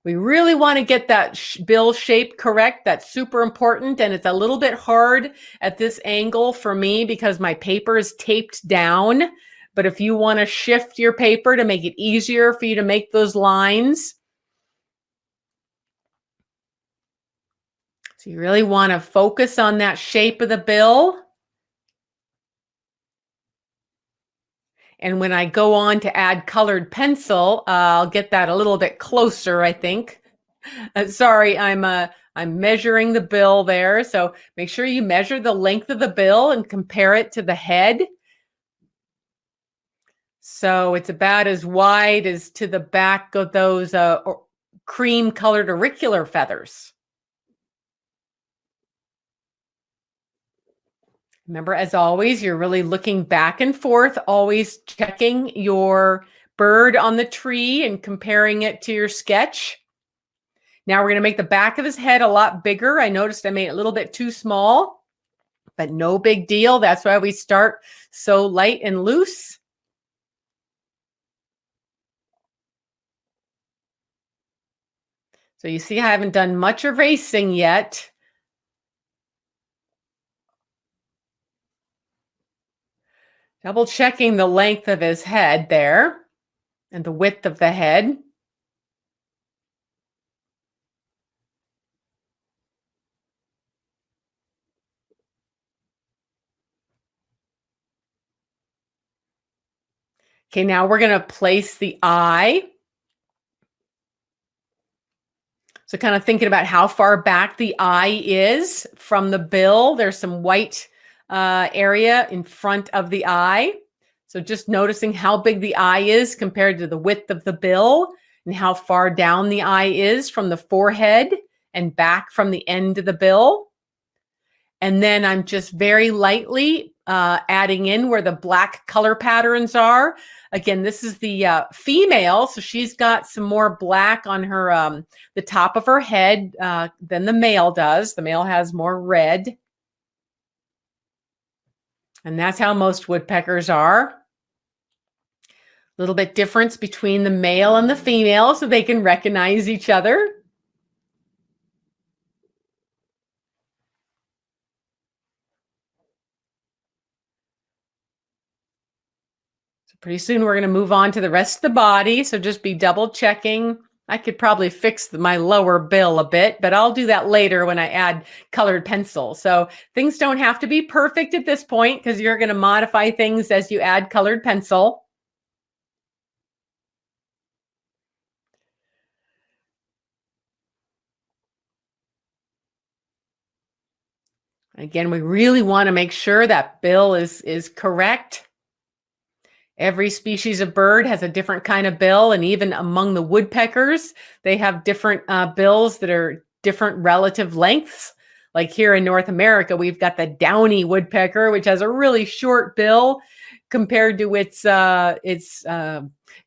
Speaker 1: We really want to get that bill shape correct. That's super important. And it's a little bit hard at this angle for me because my paper is taped down. But if you want to shift your paper to make it easier for you to make those lines, so you really want to focus on that shape of the bill. And when I go on to add colored pencil, I'll get that a little bit closer, I think. Sorry, I'm measuring the bill there. So make sure you measure the length of the bill and compare it to the head. So it's about as wide as to the back of those cream colored auricular feathers. Remember, as always, you're really looking back and forth, always checking your bird on the tree and comparing it to your sketch. Now we're going to make the back of his head a lot bigger. I noticed I made it a little bit too small, but no big deal. That's why we start so light and loose. So you see, I haven't done much erasing yet. Double checking the length of his head there and the width of the head. Okay, now we're going to place the eye. So kind of thinking about how far back the eye is from the bill. There's some white area in front of the eye. So just noticing how big the eye is compared to the width of the bill and how far down the eye is from the forehead and back from the end of the bill. And then I'm just very lightly adding in where the black color patterns are. Again, this is the female, so she's got some more black on her the top of her head than the male does. The male has more red. And that's how most woodpeckers are. A little bit difference between the male and the female so they can recognize each other. Pretty soon we're going to move on to the rest of the body. So just be double checking. I could probably fix my lower bill a bit, but I'll do that later when I add colored pencil. So things don't have to be perfect at this point because you're going to modify things as you add colored pencil. Again, we really want to make sure that bill is correct. Every species of bird has a different kind of bill, and even among the woodpeckers, they have different bills that are different relative lengths. Like here in North America, we've got the downy woodpecker, which has a really short bill compared to its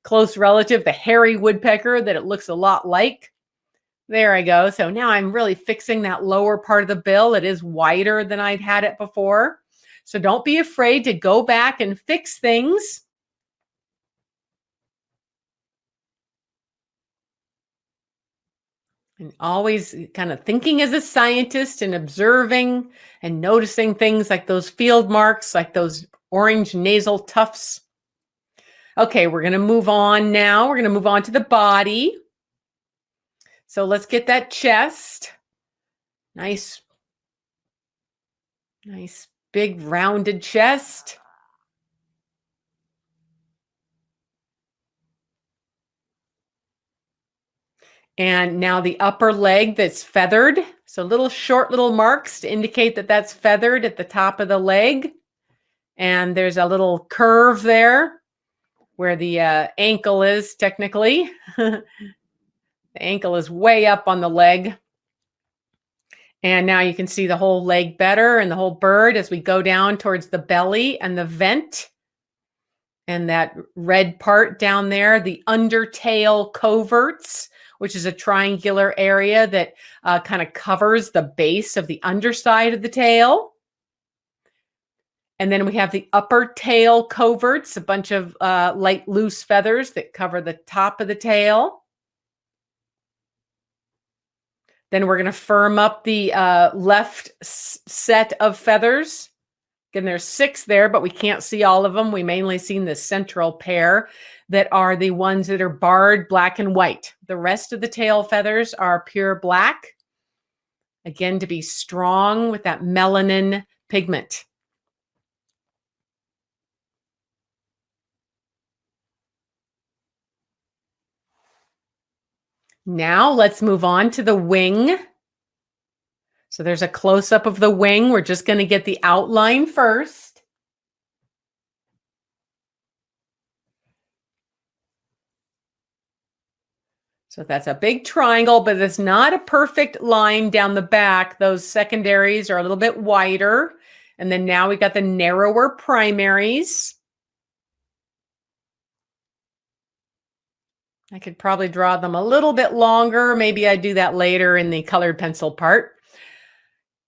Speaker 1: close relative, the hairy woodpecker, that it looks a lot like. There I go. So now I'm really fixing that lower part of the bill. It is wider than I'd had it before. So don't be afraid to go back and fix things. And always kind of thinking as a scientist and observing and noticing things like those field marks, like those orange nasal tufts. Okay, we're going to move on now. We're going to move on to the body. So let's get that chest. Nice big rounded chest. And now the upper leg that's feathered. So little short little marks to indicate that that's feathered at the top of the leg. And there's a little curve there where the ankle is technically. The ankle is way up on the leg. And now you can see the whole leg better and the whole bird as we go down towards the belly and the vent. And that red part down there, the undertail coverts, which is a triangular area that kind of covers the base of the underside of the tail. And then we have the upper tail coverts, a bunch of light loose feathers that cover the top of the tail. Then we're going to firm up the left set of feathers. Again, there's 6 there, but we can't see all of them. We mainly seen the central pair that are the ones that are barred black and white. The rest of the tail feathers are pure black. Again, to be strong with that melanin pigment. Now let's move on to the wing. So there's a close-up of the wing. We're just going to get the outline first. So that's a big triangle, but it's not a perfect line down the back. Those secondaries are a little bit wider. And then now we got the narrower primaries. I could probably draw them a little bit longer. Maybe I do that later in the colored pencil part.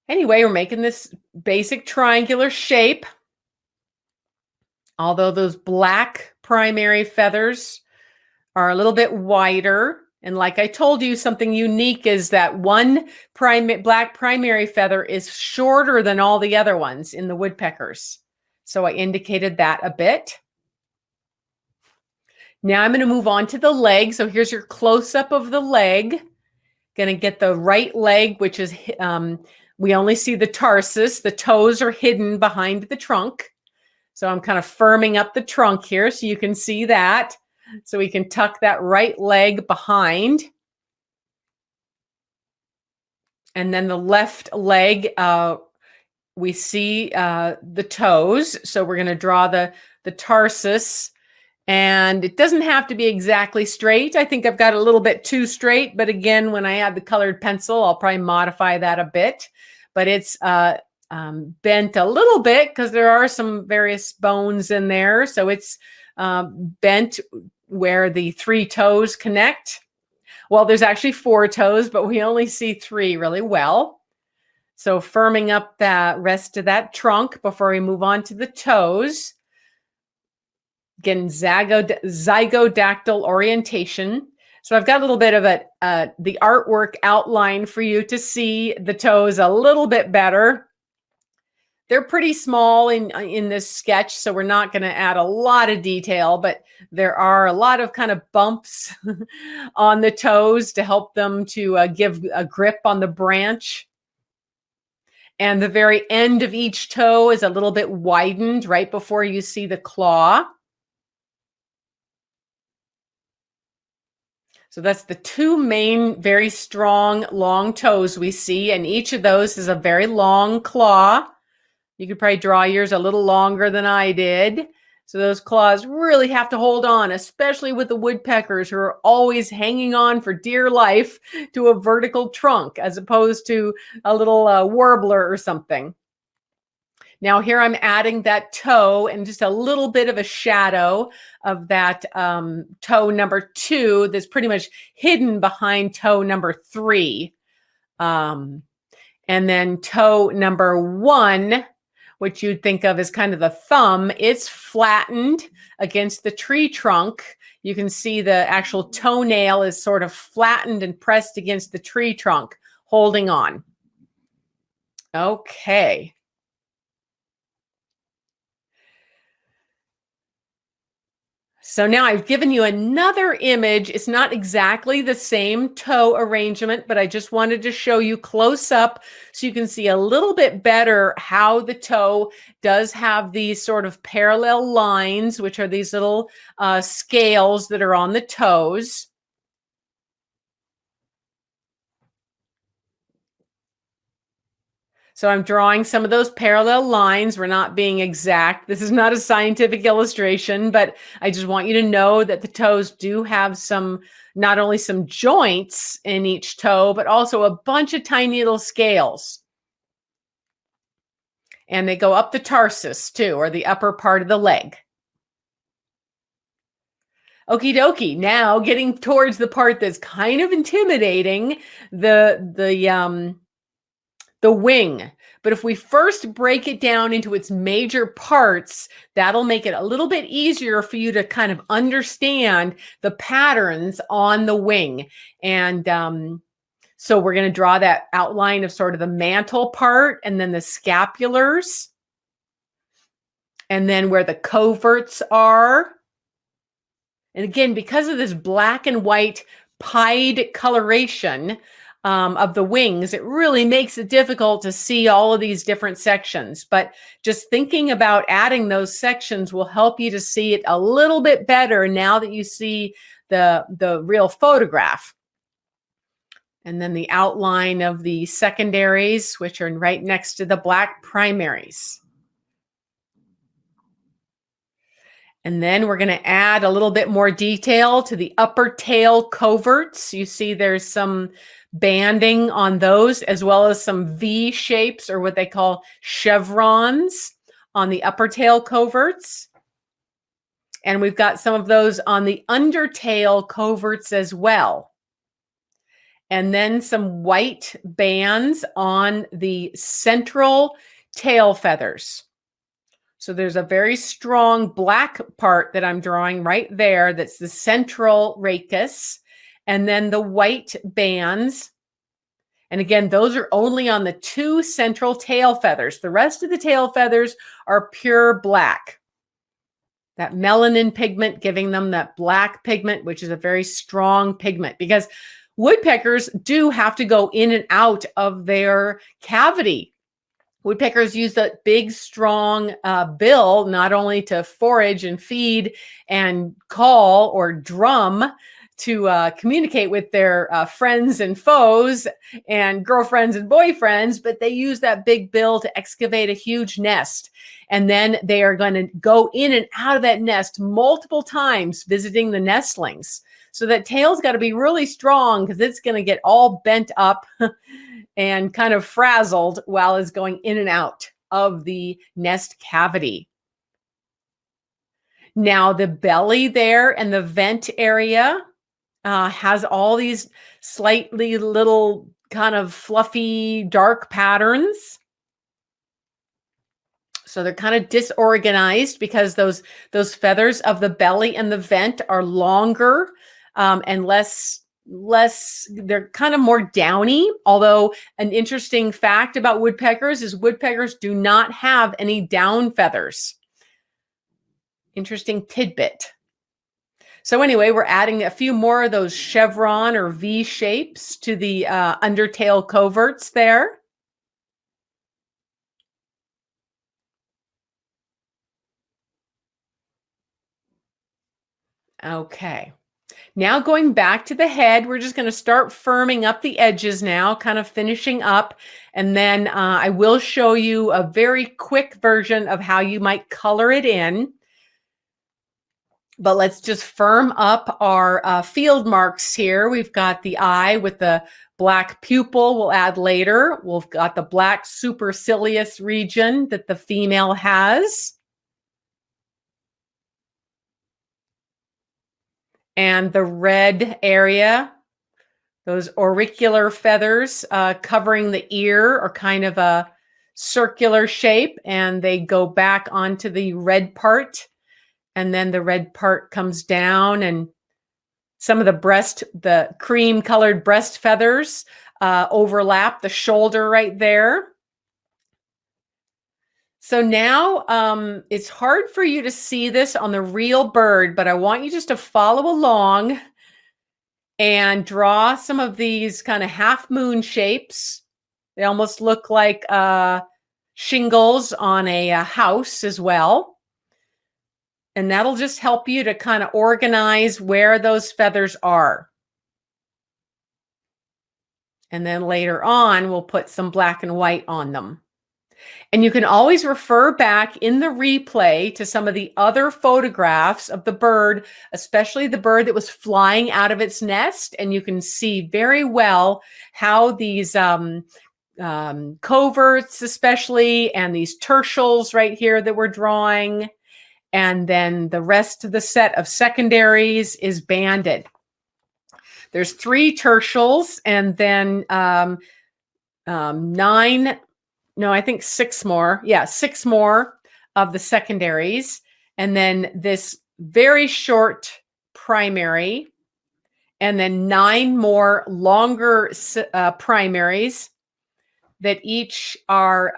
Speaker 1: Anyway, we're making this basic triangular shape. Although those black primary feathers are a little bit wider, And like I told you, something unique is that one black primary feather is shorter than all the other ones in the woodpeckers. So I indicated that a bit. Now I'm going to move on to the leg. So here's your close-up of the leg. Going to get the right leg, which is, we only see the tarsus. The toes are hidden behind the trunk. So I'm kind of firming up the trunk here so you can see that. So we can tuck that right leg behind. And then the left leg, we see the toes. So we're going to draw the tarsus. And it doesn't have to be exactly straight. I think I've got a little bit too straight. But again, when I add the colored pencil, I'll probably modify that a bit. But it's bent a little bit because there are some various bones in there. So it's bent where the 3 toes connect. Well, there's actually 4 toes, but we only see 3 really well. So firming up the rest of that trunk before we move on to the toes. Again, zygodactyl orientation. So I've got a little bit of the artwork outline for you to see the toes a little bit better. They're pretty small in this sketch, so we're not going to add a lot of detail, but there are a lot of kind of bumps on the toes to help them to give a grip on the branch. And the very end of each toe is a little bit widened right before you see the claw. So that's the 2 main, very strong, long toes we see, and each of those is a very long claw. You could probably draw yours a little longer than I did. So those claws really have to hold on, especially with the woodpeckers who are always hanging on for dear life to a vertical trunk as opposed to a little warbler or something. Now here I'm adding that toe and just a little bit of a shadow of that toe number 2 that's pretty much hidden behind toe number 3. And then toe number 1, which you'd think of as kind of the thumb, it's flattened against the tree trunk. You can see the actual toenail is sort of flattened and pressed against the tree trunk, holding on. Okay. So now I've given you another image. It's not exactly the same toe arrangement, but I just wanted to show you close up so you can see a little bit better how the toe does have these sort of parallel lines, which are these little scales that are on the toes. So I'm drawing some of those parallel lines. We're not being exact. This is not a scientific illustration, but I just want you to know that the toes do have some, not only some joints in each toe, but also a bunch of tiny little scales. And they go up the tarsus too, or the upper part of the leg. Okie dokie. Now getting towards the part that's kind of intimidating, the wing. But if we first break it down into its major parts, that'll make it a little bit easier for you to kind of understand the patterns on the wing. And so we're going to draw that outline of sort of the mantle part and then the scapulars. And then where the coverts are. And again, because of this black and white pied coloration, of the wings, it really makes it difficult to see all of these different sections. But just thinking about adding those sections will help you to see it a little bit better now that you see the real photograph. And then the outline of the secondaries, which are right next to the black primaries. And then we're going to add a little bit more detail to the upper tail coverts. You see there's some banding on those, as well as some V shapes, or what they call chevrons, on the upper tail coverts. And we've got some of those on the undertail coverts as well. And then some white bands on the central tail feathers. So there's a very strong black part that I'm drawing right there. That's the central rachis. and then the white bands. And again, those are only on the 2 central tail feathers. The rest of the tail feathers are pure black. That melanin pigment giving them that black pigment, which is a very strong pigment, because woodpeckers do have to go in and out of their cavity. Woodpeckers use that big, strong bill, not only to forage and feed and call or drum to communicate with their friends and foes and girlfriends and boyfriends, but they use that big bill to excavate a huge nest. And then they are going to go in and out of that nest multiple times, visiting the nestlings. So that tail's got to be really strong, because it's going to get all bent up and kind of frazzled while it's going in and out of the nest cavity. Now the belly there and the vent area has all these slightly little kind of fluffy dark patterns. So they're kind of disorganized because those feathers of the belly and the vent are longer and less, they're kind of more downy. Although an interesting fact about woodpeckers is woodpeckers do not have any down feathers. Interesting tidbit. So anyway, we're adding a few more of those chevron or V shapes to the undertail coverts there. Okay. Now going back to the head, we're just going to start firming up the edges now, kind of finishing up. And then I will show you a very quick version of how you might color it in. But let's just firm up our field marks here. We've got the eye with the black pupil we'll add later. We've got the black supercilious region that the female has. And the red area, those auricular feathers covering the ear are kind of a circular shape, and they go back onto the red part. And then the red part comes down, and some of the cream colored breast feathers overlap the shoulder right there. So now it's hard for you to see this on the real bird, but I want you just to follow along and draw some of these kind of half moon shapes. They almost look like shingles on a house as well. And that'll just help you to kind of organize where those feathers are. And then later on, we'll put some black and white on them. And you can always refer back in the replay to some of the other photographs of the bird, especially the bird that was flying out of its nest. And you can see very well how these coverts especially, and these tertials right here that we're drawing, and then the rest of the set of secondaries is banded. There's 3 tertials, and then 6 more. Yeah, 6 more of the secondaries. And then this very short primary, and then 9 more longer primaries that each are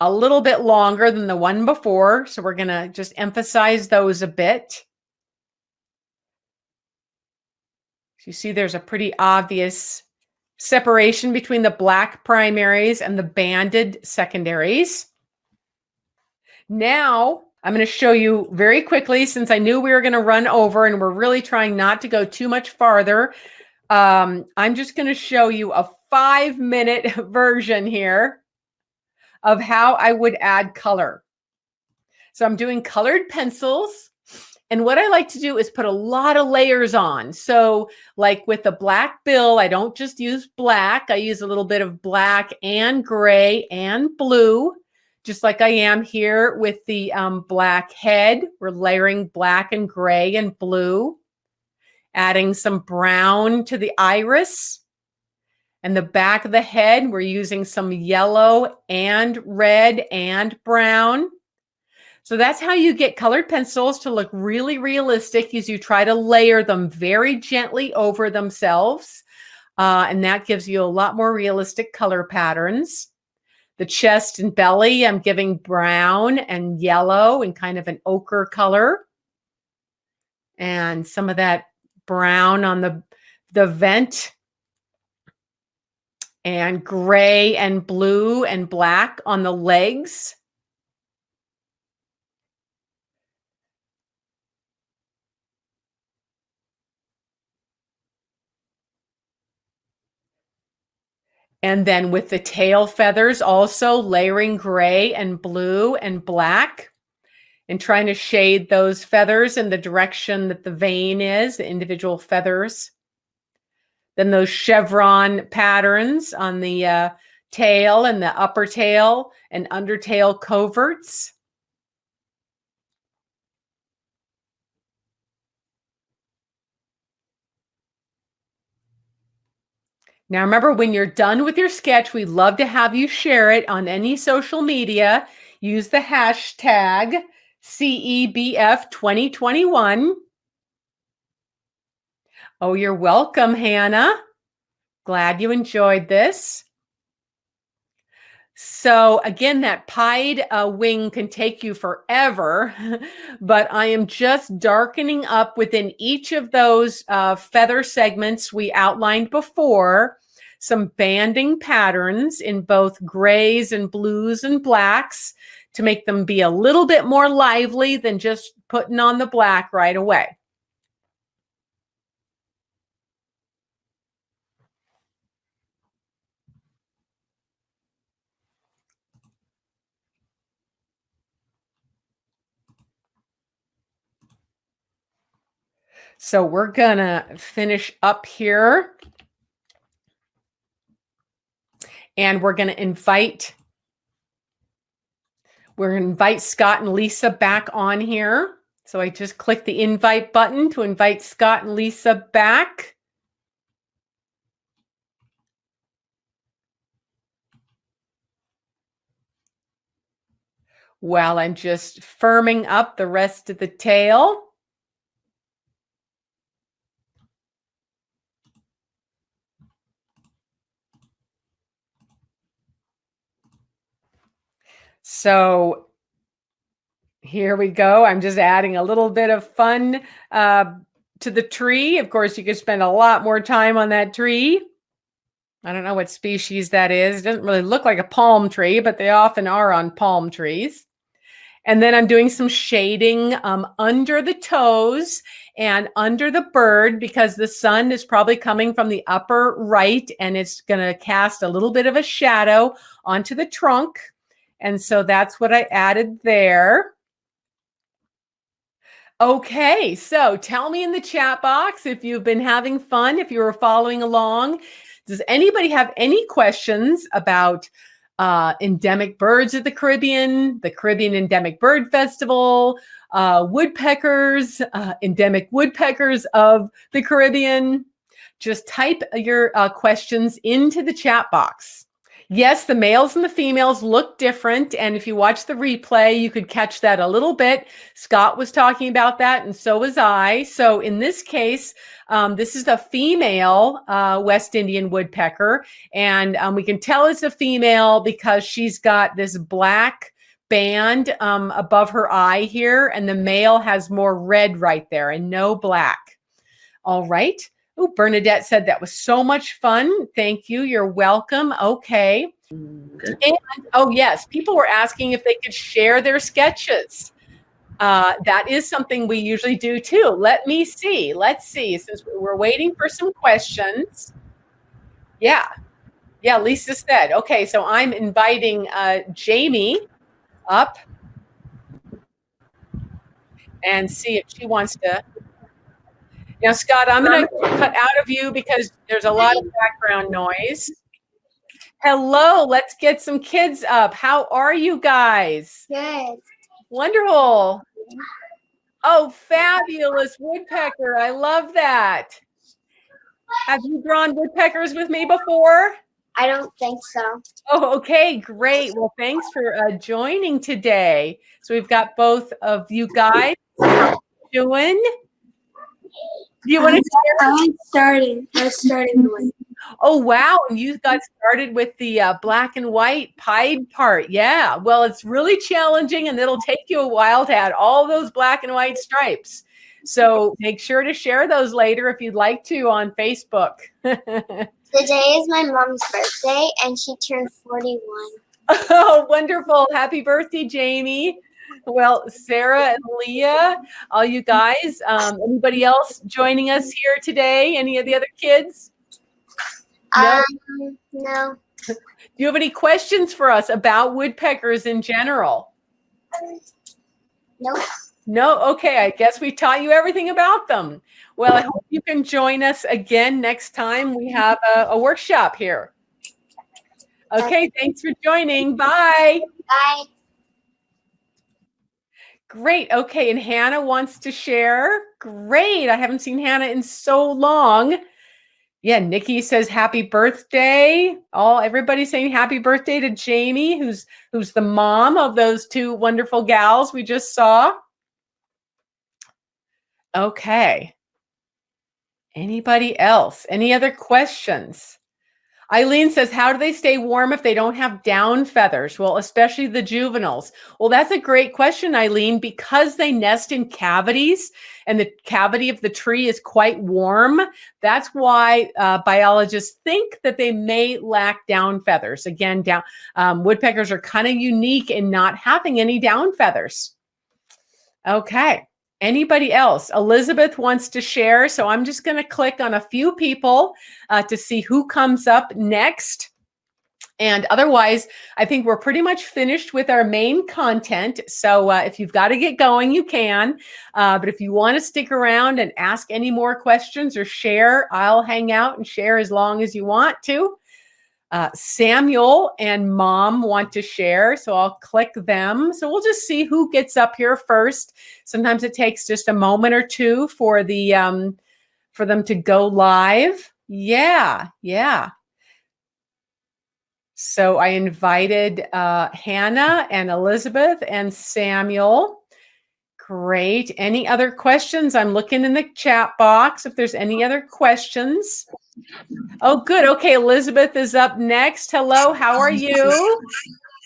Speaker 1: a little bit longer than the one before. So we're going to just emphasize those a bit. So you see there's a pretty obvious separation between the black primaries and the banded secondaries. Now I'm going to show you very quickly, since I knew we were going to run over and we're really trying not to go too much farther. I'm just going to show you a 5-minute version here of how I would add color. So I'm doing colored pencils. And what I like to do is put a lot of layers on. So like with the black bill, I don't just use black. I use a little bit of black and gray and blue, just like I am here with the black head. We're layering black and gray and blue, adding some brown to the iris. And the back of the head, we're using some yellow and red and brown. So that's how you get colored pencils to look really realistic, is you try to layer them very gently over themselves. And that gives you a lot more realistic color patterns. The chest and belly, I'm giving brown and yellow and kind of an ochre color. And some of that brown on the vent. And gray and blue and black on the legs. And then with the tail feathers, also layering gray and blue and black and trying to shade those feathers in the direction that the vein is, the individual feathers. Then those chevron patterns on the tail and the upper tail and undertail coverts. Now, remember, when you're done with your sketch, we'd love to have you share it on any social media. Use the hashtag CEBF 2021. Oh, you're welcome, Hannah. Glad you enjoyed this. So again, that pied wing can take you forever, but I am just darkening up within each of those feather segments we outlined before, some banding patterns in both grays and blues and blacks to make them be a little bit more lively than just putting on the black right away. So we're gonna finish up here. And we're gonna invite Scott and Lisa back on here. So I just click the invite button to invite Scott and Lisa back. While I'm just firming up the rest of the tail. So here we go. I'm just adding a little bit of fun to the tree. Of course, you could spend a lot more time on that tree. I don't know what species that is. It doesn't really look like a palm tree, but they often are on palm trees. And then I'm doing some shading under the toes and under the bird, because the sun is probably coming from the upper right and it's going to cast a little bit of a shadow onto the trunk. And so that's what I added there. Okay, so tell me in the chat box if you've been having fun, if you were following along. Does anybody have any questions about endemic birds of the Caribbean Endemic Bird Festival, woodpeckers, endemic woodpeckers of the Caribbean? Just type your questions into the chat box. Yes, the males and the females look different. And if you watch the replay, you could catch that a little bit. Scott was talking about that, and so was I. So in this case, this is a female West Indian woodpecker. And we can tell it's a female because she's got this black band above her eye here. And the male has more red right there and no black. All right. Oh, Bernadette said that was so much fun. Thank you. You're welcome. Okay. And, oh, yes, people were asking if they could share their sketches. That is something we usually do too. Let me see. Let's see. Since we're waiting for some questions. Yeah. Yeah, Lisa said. Okay, so I'm inviting Jamie up and see if she wants to. Now, Scott, I'm going to cut out of you because there's a lot of background noise. Hello, let's get some kids up. How are you guys?
Speaker 4: Good.
Speaker 1: Wonderful. Oh, fabulous woodpecker. I love that. Have you drawn woodpeckers with me before?
Speaker 4: I don't think so.
Speaker 1: Oh, okay, great. Well, thanks for joining today. So we've got both of you guys. How you doing? Do you want to share?
Speaker 4: I was starting one.
Speaker 1: Oh, wow. And you got started with the black and white pied part. Yeah. Well, it's really challenging and it'll take you a while to add all those black and white stripes. So make sure to share those later if you'd like to on Facebook.
Speaker 4: Today is my mom's birthday, and she turned 41.
Speaker 1: Oh, wonderful. Happy birthday, Jamie. Well, Sarah and Leah, all you guys, anybody else joining us here today? Any of the other kids? No?
Speaker 4: No.
Speaker 1: Do you have any questions for us about woodpeckers in general?
Speaker 4: Nope.
Speaker 1: No? Okay, I guess we taught you everything about them. Well, I hope you can join us again next time we have a workshop here. Okay, thanks for joining. Bye.
Speaker 4: Bye.
Speaker 1: Great. Okay, and Hannah wants to share. Great. I haven't seen Hannah in so long. Yeah, Nikki says happy birthday. Everybody saying happy birthday to Jamie, who's the mom of those two wonderful gals we just saw. Okay. Anybody else? Any other questions? Eileen says, how do they stay warm if they don't have down feathers? Well, especially the juveniles. Well, that's a great question, Eileen, because they nest in cavities and the cavity of the tree is quite warm. That's why biologists think that they may lack down feathers. Again, woodpeckers are kind of unique in not having any down feathers. Okay. Anybody else? Elizabeth wants to share, so I'm just going to click on a few people to see who comes up next. And otherwise, I think we're pretty much finished with our main content. So if you've got to get going, you can. But if you want to stick around and ask any more questions or share, I'll hang out and share as long as you want to. Samuel and Mom want to share, so I'll click them. So we'll just see who gets up here first. Sometimes it takes just a moment or two for them to go live. Yeah. So I invited Hannah and Elizabeth and Samuel. Great. Any other questions? I'm looking in the chat box if there's any other questions. Oh, good. Okay, Elizabeth is up next. Hello, how are you?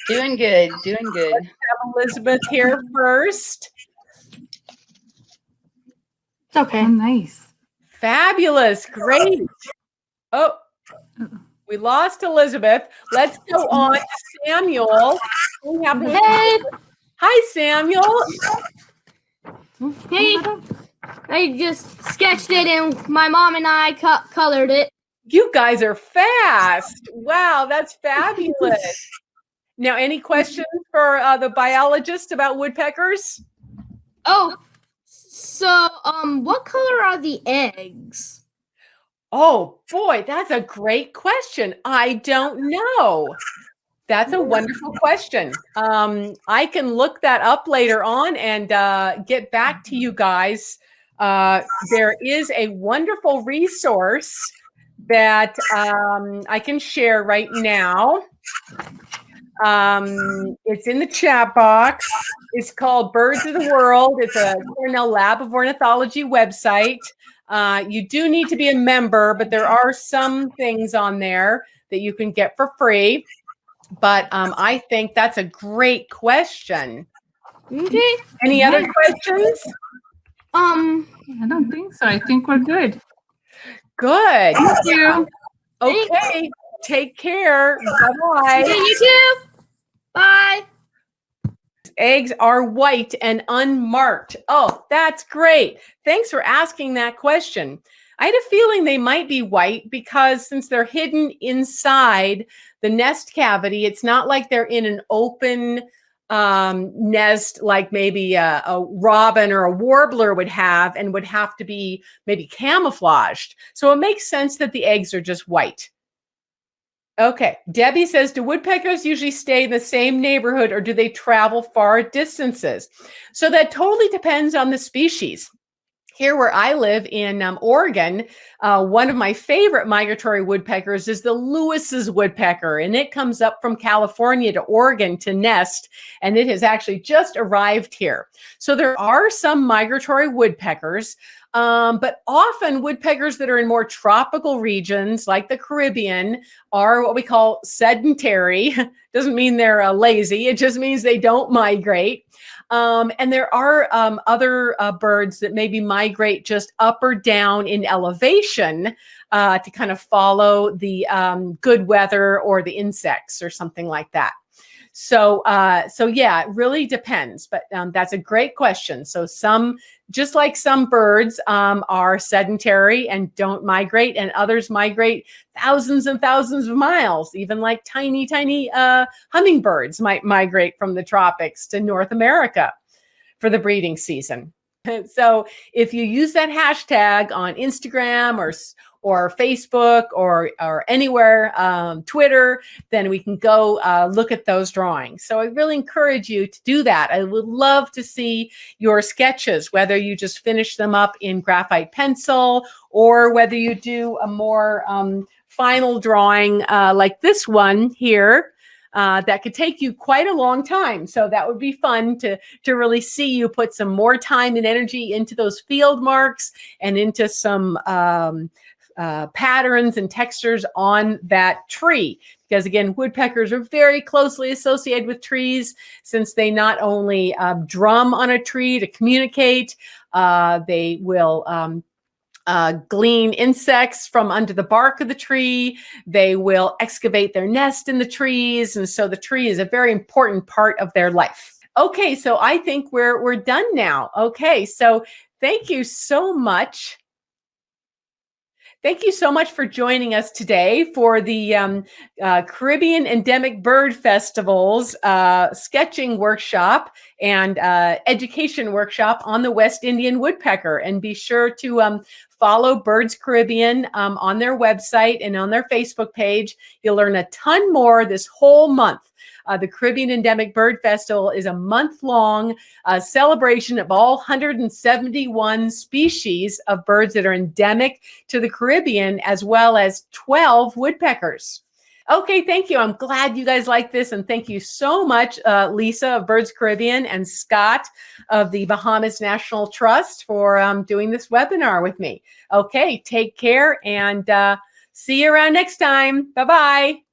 Speaker 5: Doing good, doing good.
Speaker 1: Let's have Elizabeth here first.
Speaker 6: Okay, nice.
Speaker 1: Fabulous. Great. Oh, we lost Elizabeth. Let's go on to Samuel.
Speaker 6: Hey.
Speaker 1: Hi, Samuel.
Speaker 6: Hey, I just sketched it and my mom and I colored it.
Speaker 1: You guys are fast. Wow, that's fabulous. Now, any questions for the biologist about woodpeckers?
Speaker 6: Oh, so what color are the eggs?
Speaker 1: Oh, boy, that's a great question. I don't know. That's a wonderful question. I can look that up later on and get back to you guys. There is a wonderful resource that I can share right now. It's in the chat box. It's called Birds of the World. It's a Cornell Lab of Ornithology website. You do need to be a member, but there are some things on there that you can get for free. But I think that's a great question.
Speaker 6: Okay.
Speaker 1: Any other questions?
Speaker 7: I don't think so. I think we're good.
Speaker 1: Good.
Speaker 7: Thank you.
Speaker 1: Okay. Take care. Bye-bye.
Speaker 6: Okay, you too. Bye.
Speaker 1: Eggs are white and unmarked. Oh, that's great. Thanks for asking that question. I had a feeling they might be white because since they're hidden inside the nest cavity, it's not like they're in an open nest like maybe a robin or a warbler would have and would have to be maybe camouflaged. So it makes sense that the eggs are just white. Okay, Debbie says, do woodpeckers usually stay in the same neighborhood or do they travel far distances? So that totally depends on the species. Here where I live in Oregon, one of my favorite migratory woodpeckers is the Lewis's woodpecker, and it comes up from California to Oregon to nest, and it has actually just arrived here. So there are some migratory woodpeckers, but often woodpeckers that are in more tropical regions like the Caribbean are what we call sedentary. Doesn't mean they're lazy, it just means they don't migrate. And there are other birds that maybe migrate just up or down in elevation to kind of follow the good weather or the insects or something like that. So yeah, it really depends, but that's a great question. So some, just like some birds are sedentary and don't migrate, and others migrate thousands and thousands of miles, even like tiny hummingbirds might migrate from the tropics to North America for the breeding season. So if you use that hashtag on Instagram or Facebook or anywhere, Twitter, then we can go look at those drawings. So I really encourage you to do that. I would love to see your sketches, whether you just finish them up in graphite pencil or whether you do a more final drawing like this one here. That could take you quite a long time. So that would be fun to really see you put some more time and energy into those field marks and into some patterns and textures on that tree. Because again, woodpeckers are very closely associated with trees, since they not only drum on a tree to communicate, they will glean insects from under the bark of the tree. They will excavate their nest in the trees. And so the tree is a very important part of their life. Okay, so I think we're done now. Okay, so thank you so much. Thank you so much for joining us today for the Caribbean Endemic Bird Festival's sketching workshop and education workshop on the West Indian Woodpecker. And be sure to follow Birds Caribbean on their website and on their Facebook page. You'll learn a ton more this whole month. The Caribbean Endemic Bird Festival is a month-long celebration of all 171 species of birds that are endemic to the Caribbean, as well as 12 woodpeckers. Okay, thank you. I'm glad you guys like this, and thank you so much, Lisa of Birds Caribbean and Scott of the Bahamas National Trust for doing this webinar with me. Okay, take care, and see you around next time. Bye-bye.